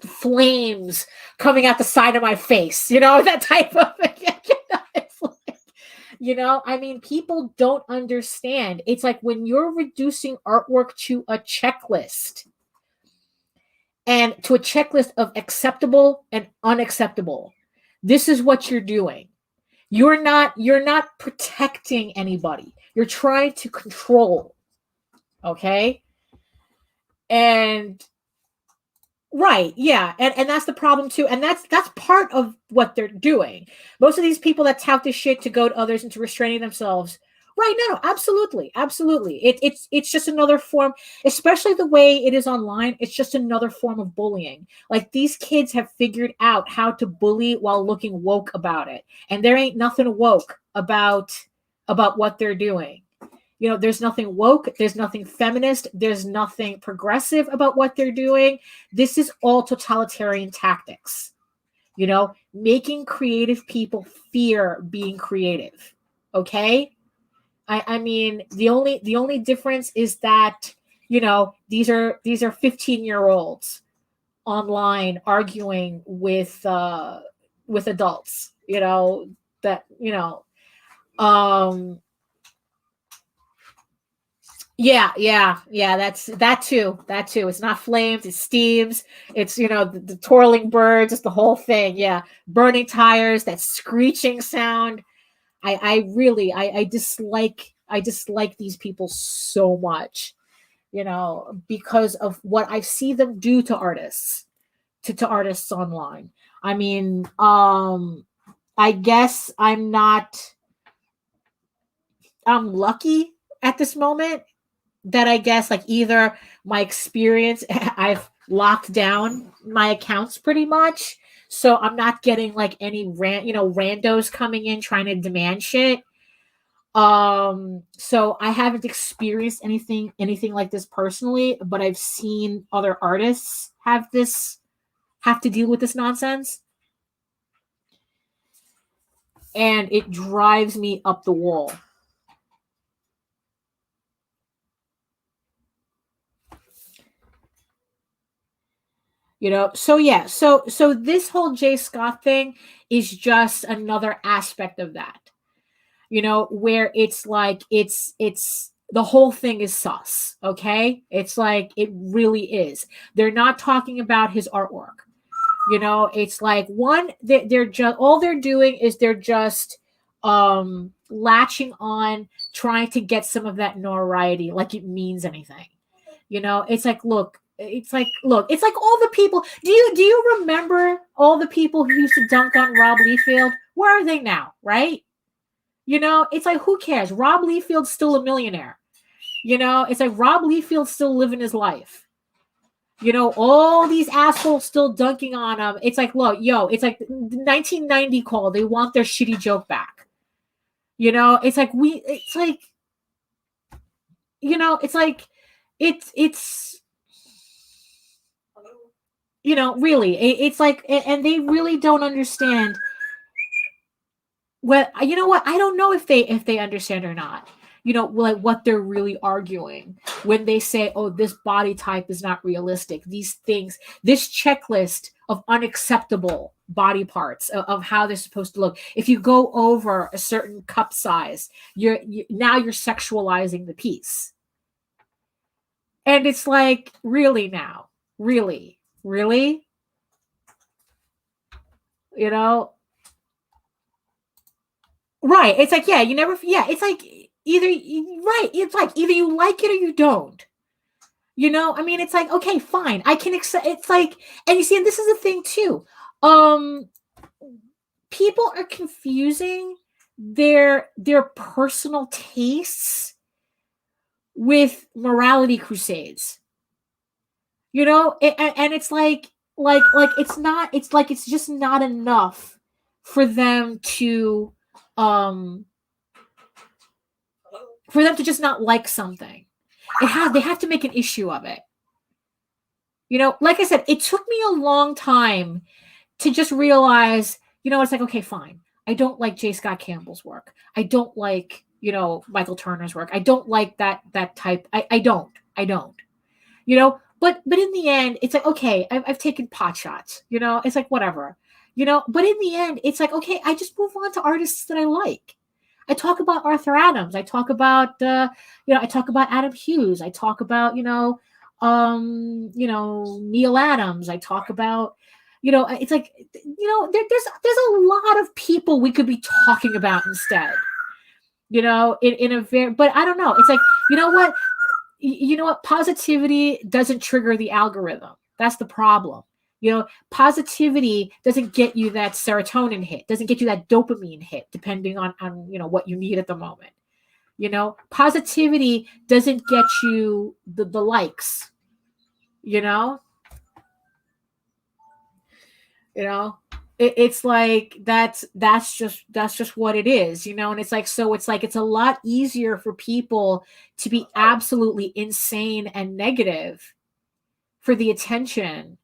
flames coming out the side of my face, that type of it's like, I mean, people don't understand. It's like when you're reducing artwork to a checklist, and to a checklist of acceptable and unacceptable, this is what you're doing. You're not protecting anybody. You're trying to control. Okay? And right, yeah. And that's the problem too. And that's part of what they're doing. Most of these people that tout this shit to goad others into restraining themselves. Right, no, absolutely. It's just another form, especially the way it is online. It's just another form of bullying. Like, these kids have figured out how to bully while looking woke about it, and there ain't nothing woke about what they're doing. There's nothing woke, there's nothing feminist, there's nothing progressive about what they're doing. This is all totalitarian tactics. you know, making creative people fear being creative. Okay. I mean, the only difference is that, you know, these are 15-year-olds online arguing with adults, you know, that, you know, um yeah, that's that too. It's not flames, it's steams, it's, you know, the twirling birds, it's the whole thing. Yeah, burning tires, that screeching sound. I really I dislike these people so much, you know, because of what I see them do to artists, to artists online. I mean, I guess I'm lucky at this moment that I guess, like, either my experience, I've locked down my accounts pretty much. So I'm not getting like any randos coming in trying to demand shit. So I haven't experienced anything like this personally, but I've seen other artists have to deal with this nonsense. And it drives me up the wall. You know, so yeah, so this whole Jay Scott thing is just another aspect of that. You know, where it's like it's the whole thing is sus, okay? It's like it really is. They're not talking about his artwork. You know, it's like they're just all they're doing is they're just latching on, trying to get some of that notoriety, like it means anything. You know, it's like, look, it's like all the people. Do you remember all the people who used to dunk on Rob Liefeld? Where are they now, right? You know, it's like, who cares? Rob Liefeld's still a millionaire. You know, it's like Rob Liefeld's still living his life. You know, all these assholes still dunking on him. It's like, look, yo, it's like the 1990 call. They want their shitty joke back. You know, it's like it's like, you know, it's like, it's, you know, really, it's like, and they really don't understand. Well, you know what? I don't know if they understand or not. You know, like what they're really arguing when they say, "Oh, this body type is not realistic." These things, this checklist of unacceptable body parts of how they're supposed to look. If you go over a certain cup size, now you're sexualizing the piece. And it's like, really now? Really? Really? You know, right. It's like, yeah, you never, yeah, it's like right. It's like either you like it or you don't. You know, I mean, it's like, okay, fine. I can accept, it's like, and you see, and this is the thing too. Um, People are confusing their personal tastes with morality crusades. You know, and it's like it's like it's just not enough for them to um just not like something. They have to make an issue of it. You know, like I said, it took me a long time to just realize, you know, it's like, okay, fine. I don't like J. Scott Campbell's work. I don't like, you know, Michael Turner's work. I don't like that type. I don't. You know, but in the end, it's like, okay, I've taken pot shots. You know, it's like, whatever. You know, but in the end, it's like, okay, I just move on to artists that I like. I talk about Arthur Adams. I talk about I talk about Adam Hughes. I talk about, Neil Adams. I talk about, it's like, there's a lot of people we could be talking about instead. In a very, but I don't know. It's like, you know what? Positivity doesn't trigger the algorithm. That's the problem. Positivity doesn't get you that serotonin hit, doesn't get you that dopamine hit, depending on what you need at the moment. Positivity doesn't get you the likes. It's like that's just what it is, and it's like, so it's like it's a lot easier for people to be absolutely insane and negative for the attention,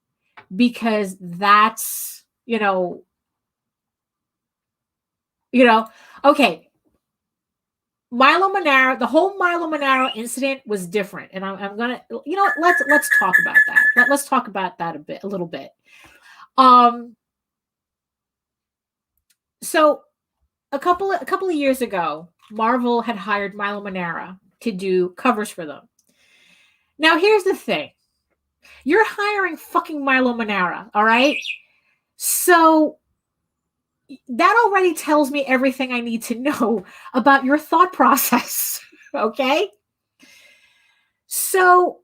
because that's you know, okay. Milo Manara, the whole Milo Manara incident was different, and I'm gonna, let's talk about that. Let's talk about that a little bit. So a couple of years ago, Marvel had hired Milo Manara to do covers for them. Now here's the thing: you're hiring fucking Milo Manara, all right? So that already tells me everything I need to know about your thought process, okay? So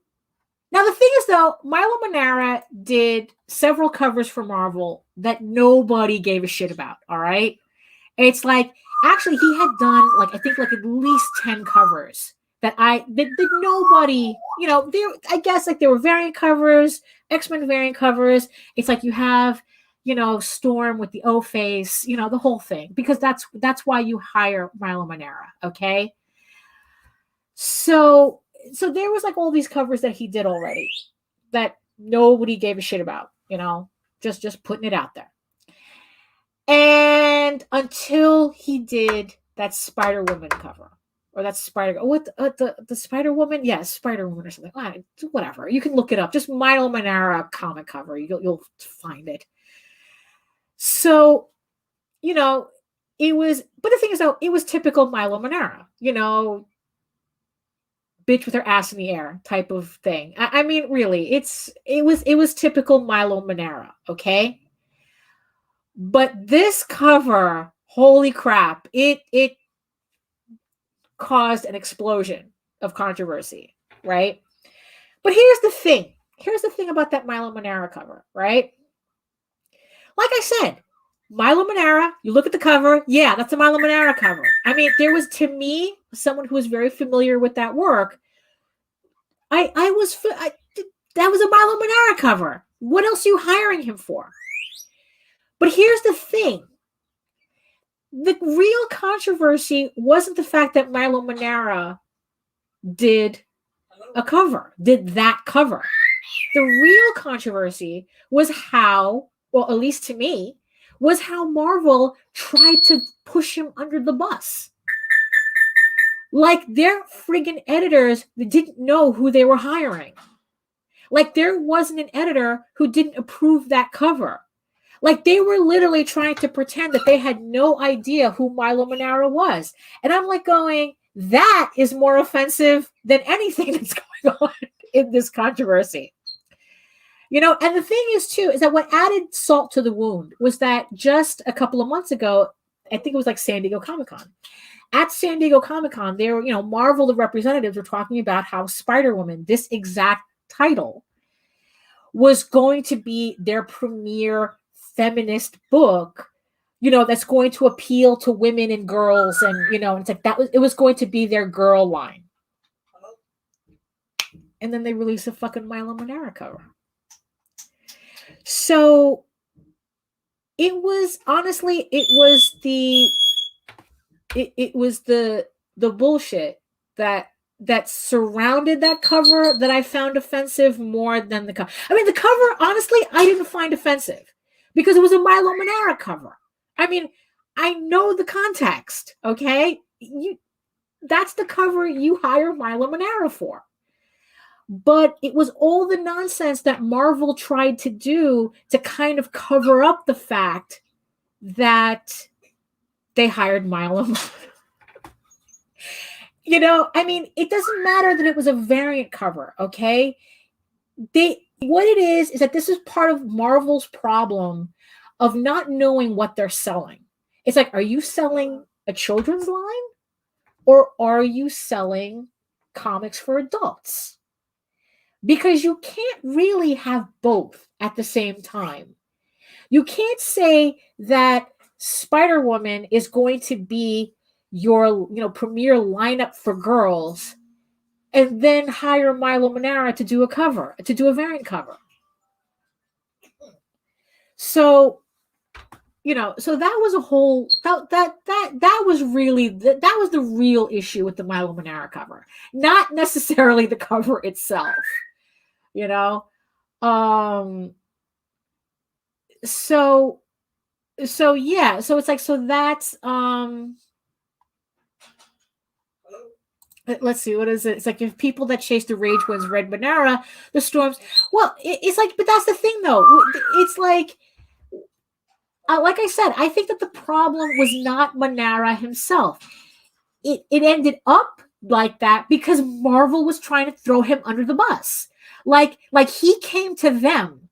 now the thing is, though, Milo Manara did several covers for Marvel that nobody gave a shit about, all right? It's like, actually, he had done, like, I think, like, at least 10 covers that nobody, I guess, like, there were variant covers, X-Men variant covers. It's like you have, Storm with the O face, the whole thing, because that's why you hire Milo Manara, okay? So there was like all these covers that he did already that nobody gave a shit about, just putting it out there. And until he did that Spider-Woman cover, or that the Spider-Woman, Spider-Woman or something, whatever. You can look it up. Just Milo Manara comic cover. You'll find it. So, it was, but the thing is, though, it was typical Milo Manara, bitch with her ass in the air type of thing. I mean, really, it was typical Milo Manara, okay? But this cover, holy crap, it caused an explosion of controversy, right? But here's the thing. Here's the thing about that Milo Manara cover, right? Like I said, Milo Manara, you look at the cover, yeah, that's a Milo Manara cover. I mean, there was, to me, someone who was very familiar with that work, that was a Milo Manara cover. What else are you hiring him for? But here's the thing. The real controversy wasn't the fact that Milo Manara did that cover. The real controversy was how, well, at least to me, was how Marvel tried to push him under the bus. Like, their friggin' editors didn't know who they were hiring. Like, there wasn't an editor who didn't approve that cover. Like, they were literally trying to pretend that they had no idea who Milo Manara was. And I'm like going, that is more offensive than anything that's going on in this controversy. And the thing is, too, is that what added salt to the wound was that just a couple of months ago, I think it was like San Diego Comic-Con. At San Diego Comic-Con, there, Marvel, the representatives were talking about how Spider-Woman, this exact title, was going to be their premier feminist book, that's going to appeal to women and girls. And, it's like it was going to be their girl line. And then they released a fucking Milo Manara cover. So it was, honestly, it was the bullshit that surrounded that cover that I found offensive more than the cover. I mean, the cover, honestly, I didn't find offensive because it was a Milo Manara cover. I mean, I know the context, okay? That's the cover you hire Milo Manara for. But it was all the nonsense that Marvel tried to do to kind of cover up the fact that they hired Milo Manara. I mean, it doesn't matter that it was a variant cover, okay? What it is that this is part of Marvel's problem of not knowing what they're selling. It's like, are you selling a children's line? Or are you selling comics for adults? Because you can't really have both at the same time. You can't say that Spider-Woman is going to be your, premier lineup for girls and then hire Milo Manara to do a variant cover. So, so that was a whole, that was really, that was the real issue with the Milo Manara cover, not necessarily the cover itself, So so yeah, so it's like, so that's let's see, what is it? It's like, if people that chase the rage winds red Manara, the storms. Well, it's like, but that's the thing though. It's like I said, I think that the problem was not Manara himself. It ended up like that because Marvel was trying to throw him under the bus. Like he came to them,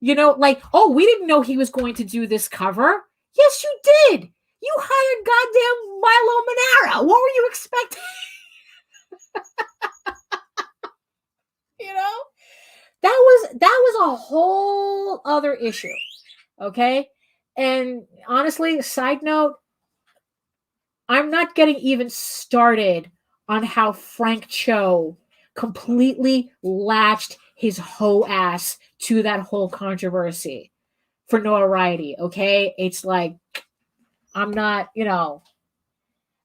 like, oh, we didn't know he was going to do this cover. Yes, you did. You hired goddamn Milo Manara. What were you expecting? That was a whole other issue. Okay. And honestly, side note, I'm not getting even started on how Frank Cho completely latched his hoe ass to that whole controversy for notoriety. Okay. It's like, I'm not,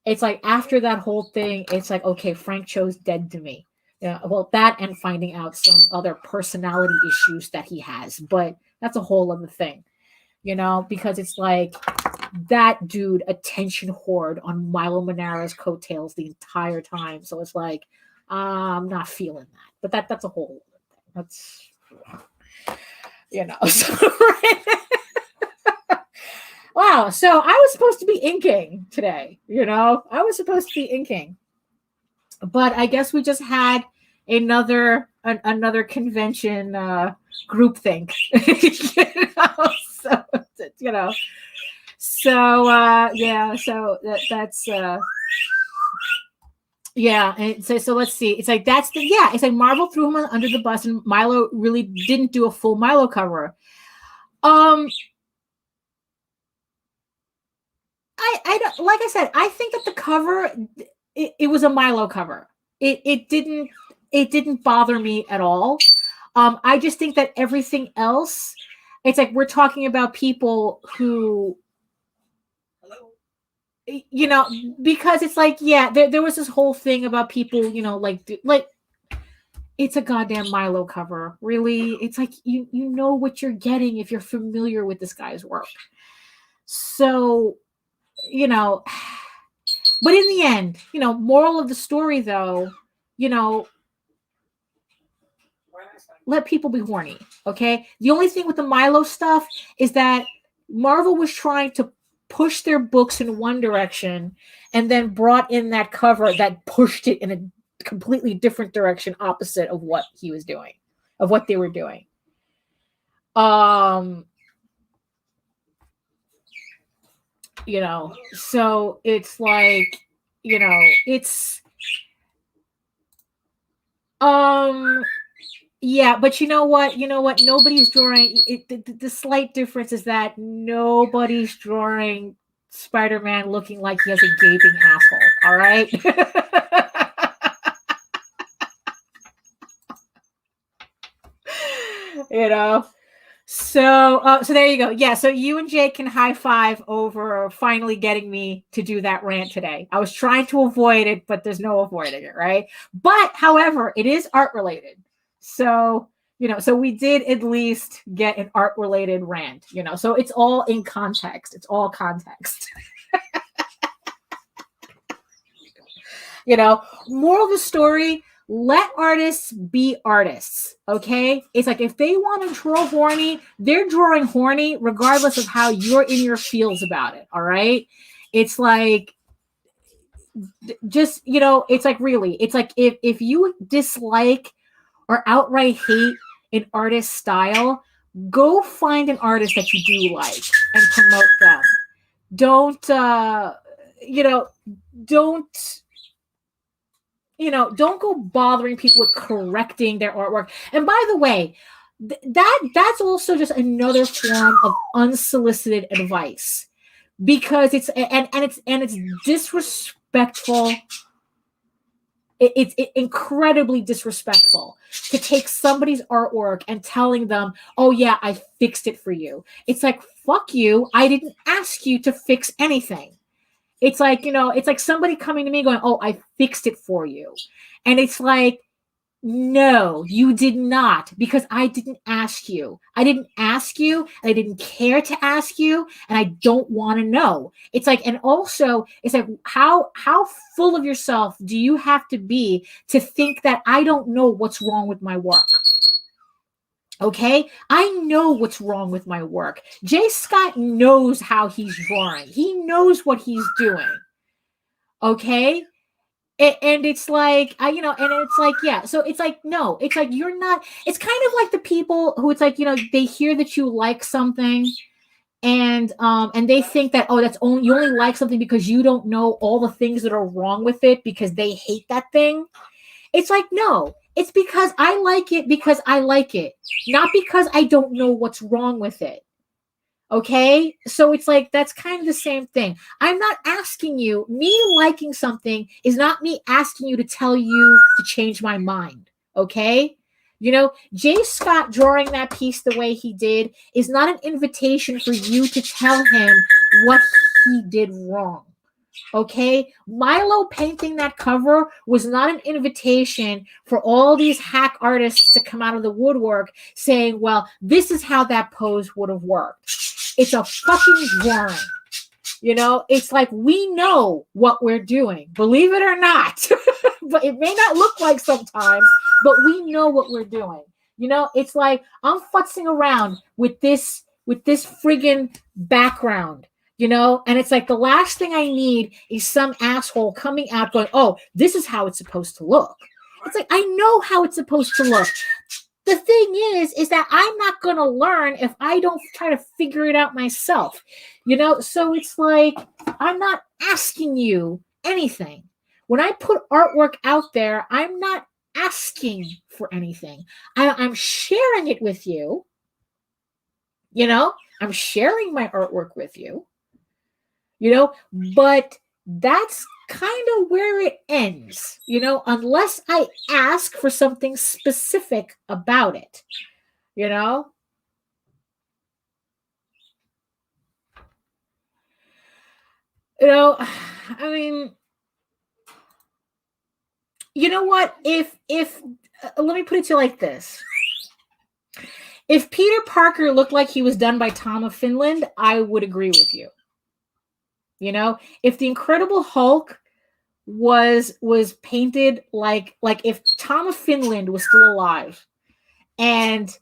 it's like, after that whole thing, it's like, okay, Frank Cho's dead to me. Yeah, well, that and finding out some other personality issues that he has, but that's a whole other thing, because it's like, that dude attention whored on Milo Manara's coattails the entire time. So it's like, I'm not feeling that, but that's a whole other thing. That's, so, wow. So I was supposed to be inking today, I was supposed to be inking. But I guess we just had another convention groupthink. Yeah, so that's yeah, and so let's see. It's like, it's like Marvel threw him under the bus, and Milo really didn't do a full Milo cover. I don't, like I said, I think that the cover, it was a Milo cover. It didn't bother me at all. I just think that everything else, it's like, we're talking about people who, because it's like, yeah, there was this whole thing about people, like it's a goddamn Milo cover. Really, it's like, you know what you're getting if you're familiar with this guy's work. So, but in the end, moral of the story though, let people be horny. Okay. The only thing with the Milo stuff is that Marvel was trying to push their books in one direction and then brought in that cover that pushed it in a completely different direction, opposite of what he was doing, of what they were doing. So it's like, it's yeah, but you know what? Nobody's drawing it. The slight difference is that nobody's drawing Spider-Man looking like he has a gaping asshole. All right. So there you go. Yeah, so you and Jake can high five over finally getting me to do that rant today. I was trying to avoid it, but there's no avoiding it, right? But however, it is art related. So, so we did at least get an art related rant, so it's all in context. It's all context. Moral of the story, let artists be artists. Okay. It's like, if they want to draw horny, they're drawing horny regardless of how you're in your feels about it. All right. It's like, just, it's like, really, it's like, if you dislike or outright hate an artist's style, go find an artist that you do like and promote them. Don't go bothering people with correcting their artwork. And by the way, that's also just another form of unsolicited advice, because it's disrespectful. It's incredibly disrespectful to take somebody's artwork and telling them, oh yeah, I fixed it for you. It's like, fuck you. I didn't ask you to fix anything. It's like, it's like somebody coming to me going, oh, I fixed it for you. And it's like, No, you did not, because I didn't ask you. I didn't ask you, and I didn't care to ask you, and I don't want to know. It's like, and also, it's like, how full of yourself do you have to be to think that I don't know what's wrong with my work? Okay, I know what's wrong with my work. Jay Scott knows how he's drawing. He knows what he's doing. Okay, and it's like, and it's like, yeah, so it's like, no, it's like, you're not, it's kind of like the people who, it's like, they hear that you like something, and they think that, oh, that's only, you only like something because you don't know all the things that are wrong with it because they hate that thing. It's like, no, it's because I like it because I like it, not because I don't know what's wrong with it. Okay, so it's like, that's kind of the same thing. I'm not asking you, me liking something is not me asking you to tell you to change my mind. Okay, Jay Scott drawing that piece the way he did is not an invitation for you to tell him what he did wrong. Okay, Milo painting that cover was not an invitation for all these hack artists to come out of the woodwork saying, well, this is how that pose would have worked. It's a fucking drawing. It's like, we know what we're doing, believe it or not. But it may not look like sometimes, but we know what we're doing. It's like, I'm futzing around with this friggin' background. And it's like, the last thing I need is some asshole coming out going, oh, this is how it's supposed to look. It's like, I know how it's supposed to look. The thing is that I'm not going to learn if I don't try to figure it out myself. So it's like, I'm not asking you anything. When I put artwork out there, I'm not asking for anything. I'm sharing it with you. I'm sharing my artwork with you. But that's kind of where it ends, unless I ask for something specific about it, I mean, you know what, if let me put it to you like this. If Peter Parker looked like he was done by Tom of Finland, I would agree with you. If the Incredible Hulk was painted like if Tom of Finland was still alive and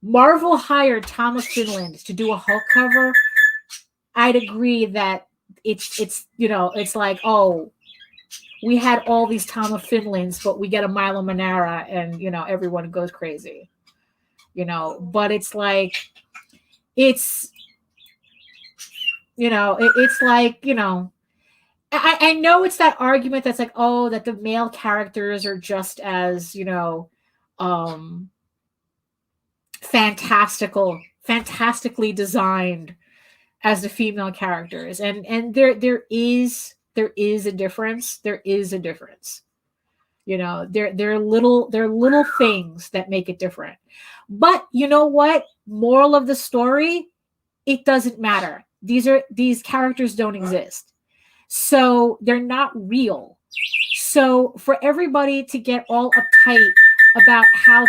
Marvel hired Tom of Finland to do a Hulk cover, I'd agree that it's like, oh, we had all these Tom of Finlands, but we get a Milo Manara and everyone goes crazy. But it's like, it's like, I know it's that argument that's like, oh, that the male characters are just as, fantastically designed as the female characters. And there is a difference. There is a difference. There are little things that make it different. But you know what? Moral of the story, it doesn't matter. These characters don't exist. So they're not real. So for everybody to get all uptight about how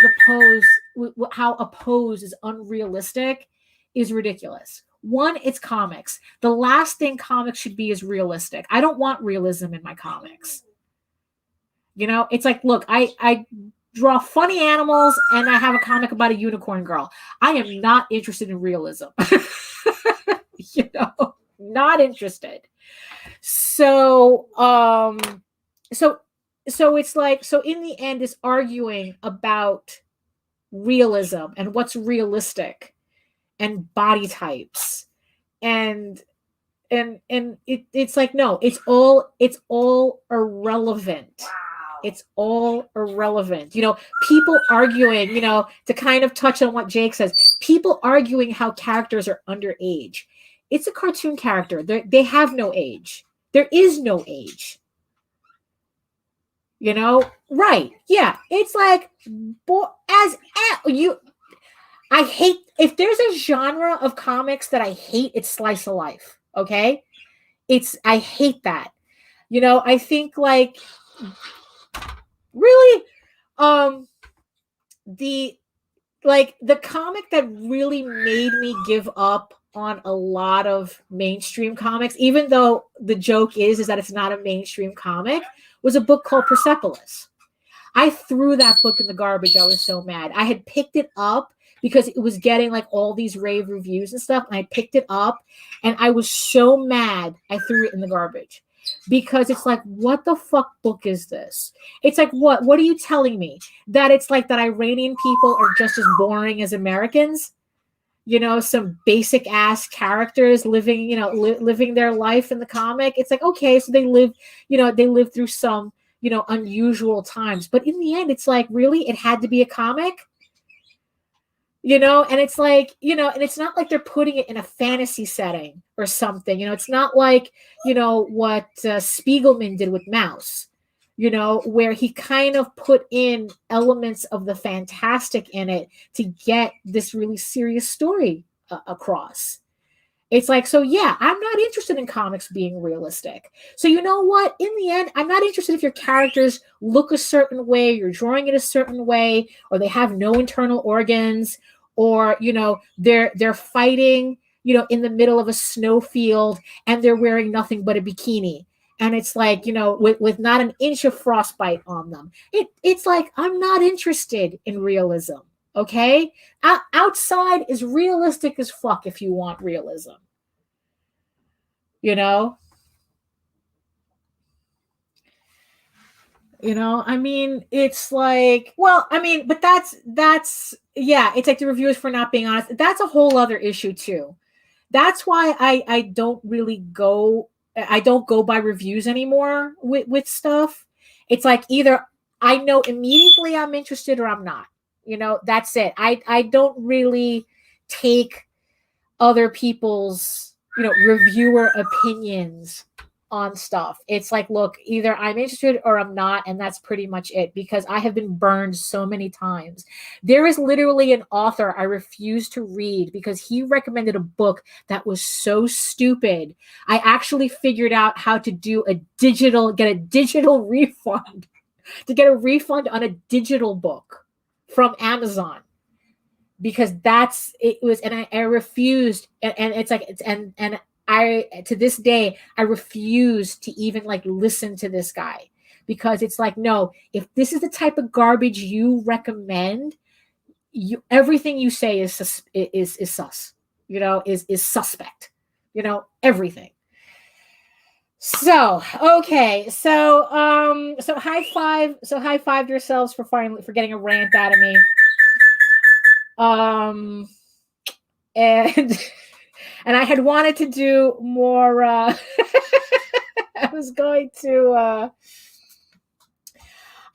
a pose is unrealistic is ridiculous. One, it's comics. The last thing comics should be is realistic. I don't want realism in my comics. It's like, look, I draw funny animals and I have a comic about a unicorn girl. I am not interested in realism. Not interested. So it's like, so in the end, it's arguing about realism and what's realistic and body types and it's like, no, it's all irrelevant. Wow. It's all irrelevant. People arguing, to kind of touch on what Jake says, people arguing how characters are underage. It's a cartoon character. They have no age. There is no age. Right. Yeah. It's like, I hate, if there's a genre of comics that I hate, it's slice of life. Okay. I hate that. I think, like, really, The comic that really made me give up on a lot of mainstream comics, even though the joke is that it's not a mainstream comic, was a book called Persepolis. I threw that book in the garbage. I was so mad. I had picked it up because it was getting like all these rave reviews and stuff. And I picked it up and I was so mad. I threw it in the garbage because it's like, what the fuck book is this? It's like, what are you telling me? That it's like that Iranian people are just as boring as Americans? You know, some basic ass characters living, you know, living their life in the comic. It's like, okay, so they live through some, you know, unusual times. But in the end, it's like, really, it had to be a comic, you know? And it's like, you know, and it's not like they're putting it in a fantasy setting or something. You know, it's not like, you know, what Spiegelman did with Mouse, you know, where he kind of put in elements of the fantastic in it to get this really serious story across. It's like, so yeah, I'm not interested in comics being realistic. So you know what? In the end, I'm not interested if your characters look a certain way, you're drawing it a certain way, or they have no internal organs, or, you know, they're fighting, you know, in the middle of a snowfield and they're wearing nothing but a bikini. And it's like, you know, with not an inch of frostbite on them. It's like, I'm not interested in realism. Okay? Outside is realistic as fuck if you want realism. You know? You know, I mean, it's like, well, I mean, but that's yeah, it's like the reviewers for not being honest. That's a whole other issue too. That's why I don't go by reviews anymore with stuff. It's like either I know immediately I'm interested or I'm not. You know, that's it. I don't really take other people's, you know, reviewer opinions on stuff. It's like, look, either I'm interested or I'm not, and that's pretty much it, because I have been burned so many times. There is literally an author I refuse to read because he recommended a book that was so stupid. I actually figured out how to get a digital refund, to get a refund on a digital book from Amazon, because I refused, and it's like, and I, to this day, I refuse to even like listen to this guy, because it's like, no, if this is the type of garbage you recommend, everything you say is sus, you know, is suspect, you know, everything. So, okay. So high five yourselves for getting a rant out of me. And and I had wanted to do more I was going to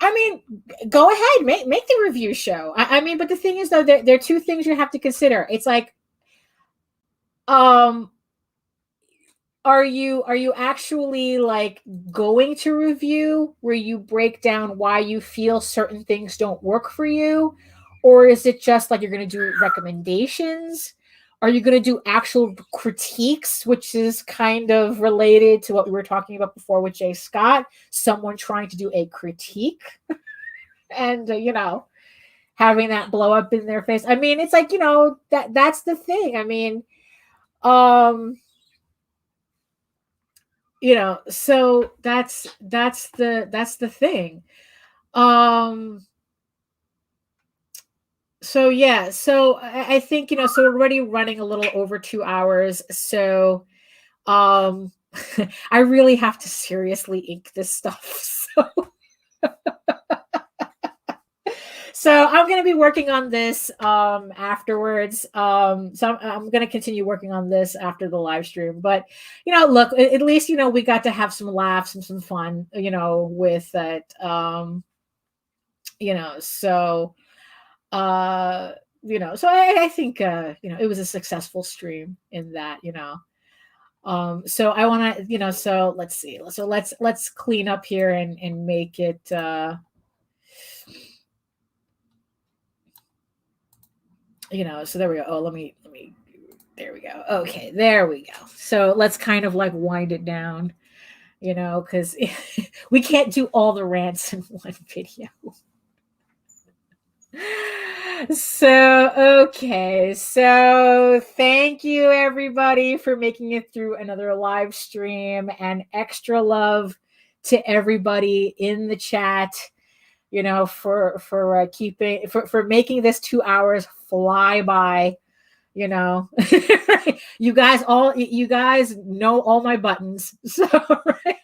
I mean, go ahead, make the review show. I mean, but the thing is though, there are two things you have to consider. It's like, are you actually like going to review where you break down why you feel certain things don't work for you? Or is it just like you're going to do recommendations? Are you going to do actual critiques, which is kind of related to what we were talking about before with Jay Scott, someone trying to do a critique and, you know, having that blow up in their face? I mean, it's like, you know, that's the thing. I mean, you know, so that's the thing. So yeah, so I think, you know, so we're already running a little over 2 hours. So I really have to seriously ink this stuff. So I'm going to be working on this afterwards. So I'm going to continue working on this after the live stream. But, you know, look, at least, you know, we got to have some laughs and some fun, you know, with it. You know, so, you know, so I think, you know, it was a successful stream in that, you know. So I want to, you know, so let's see. So let's clean up here and make it, you know, so there we go. Oh, let me, there we go. Okay, there we go. So let's kind of like wind it down, you know, because we can't do all the rants in one video. So, okay. So, thank you everybody for making it through another live stream, and extra love to everybody in the chat, you know, for keeping for making this 2 hours fly by, you know. You guys know all my buttons. So, right?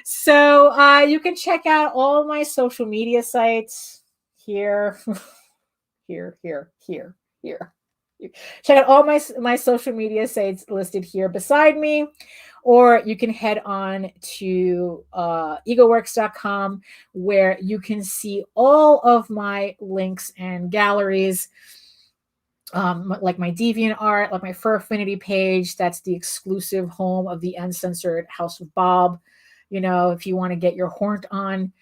So, you can check out all my social media sites here. Here. Check out all my social media sites listed here beside me, or you can head on to egoworks.com, where you can see all of my links and galleries, like my DeviantArt, like my Fur Affinity page. That's the exclusive home of the uncensored House of Bob. You know, if you want to get your horn on.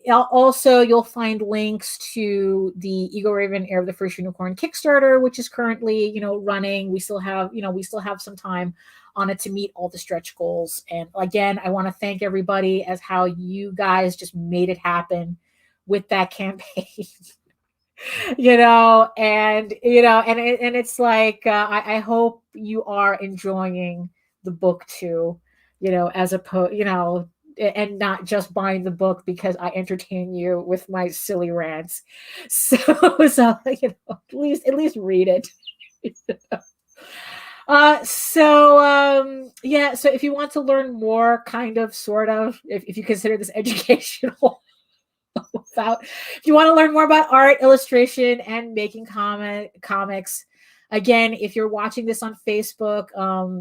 Also, you'll find links to the EGORAVEN Heir of the First Unicorn Kickstarter, which is currently, you know, running. We still have some time on it to meet all the stretch goals. And again, I want to thank everybody as how you guys just made it happen with that campaign. You know, and it's like, I hope you are enjoying the book too, you know, as opposed, you know, and not just buying the book because I entertain you with my silly rants. So, you know, at least read it. Yeah, so if you want to learn more, kind of, sort of, if you consider this educational, if you want to learn more about art, illustration, and making comics, again, if you're watching this on Facebook,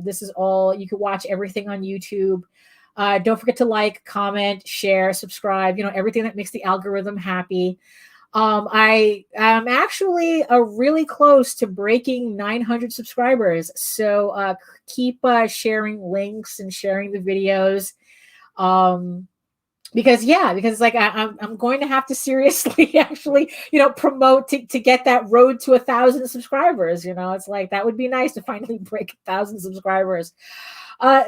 this is all, you can watch everything on YouTube. Don't forget to like, comment, share, subscribe, you know, everything that makes the algorithm happy. I am actually really close to breaking 900 subscribers. So keep sharing links and sharing the videos. Because it's like I'm going to have to seriously actually, you know, promote to get that road to 1,000 subscribers. You know, it's like, that would be nice to finally break 1,000 subscribers.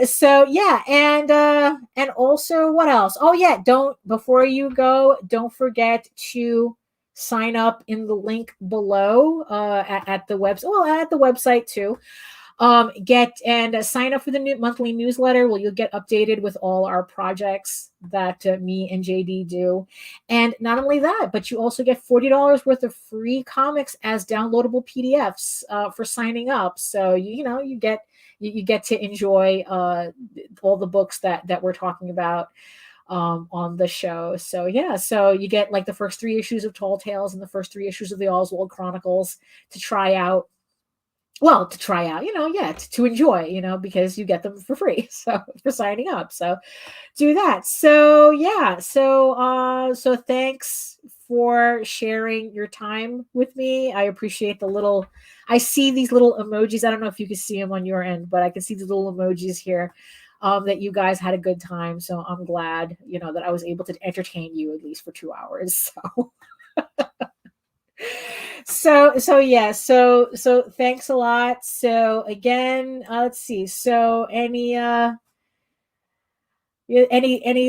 So yeah, and also, what else? Oh yeah, before you go, don't forget to sign up in the link below at the website. Well, at the website too. Sign up for the monthly newsletter, where you'll get updated with all our projects that me and JD do. And not only that, but you also get $40 worth of free comics as downloadable PDFs for signing up. So you get to enjoy all the books that we're talking about on the show. So yeah, so you get like the first 3 issues of Tall Tales and the first 3 issues of the Oswald Chronicles to try out. Well, to enjoy, you know, because you get them for free. So for signing up, so do that. So yeah, so thanks for sharing your time with me. I appreciate I see these little emojis. I don't know if you can see them on your end, but I can see the little emojis here, that you guys had a good time. So I'm glad, you know, that I was able to entertain you at least for 2 hours. So. So thanks a lot. So again, let's see. So any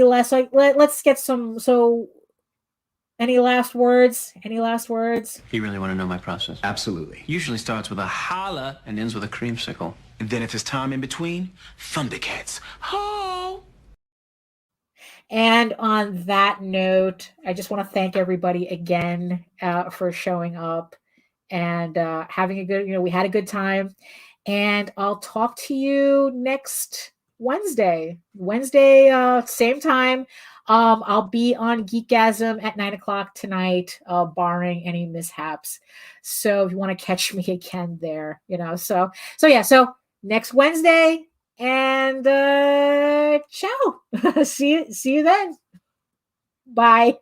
last, like, let's get some. So any last words?
You really want to know my process?
Absolutely.
Usually starts with a holla and ends with a creamsicle.
And then if there's time in between, Thundercats. Ho!
And on that note, I just want to thank everybody again for showing up and having a good, we had a good time. And I'll talk to you next Wednesday, same time. I'll be on Geekgasm at 9:00 tonight, barring any mishaps. So if you want to catch me again there, so next Wednesday, and ciao. See you then. Bye.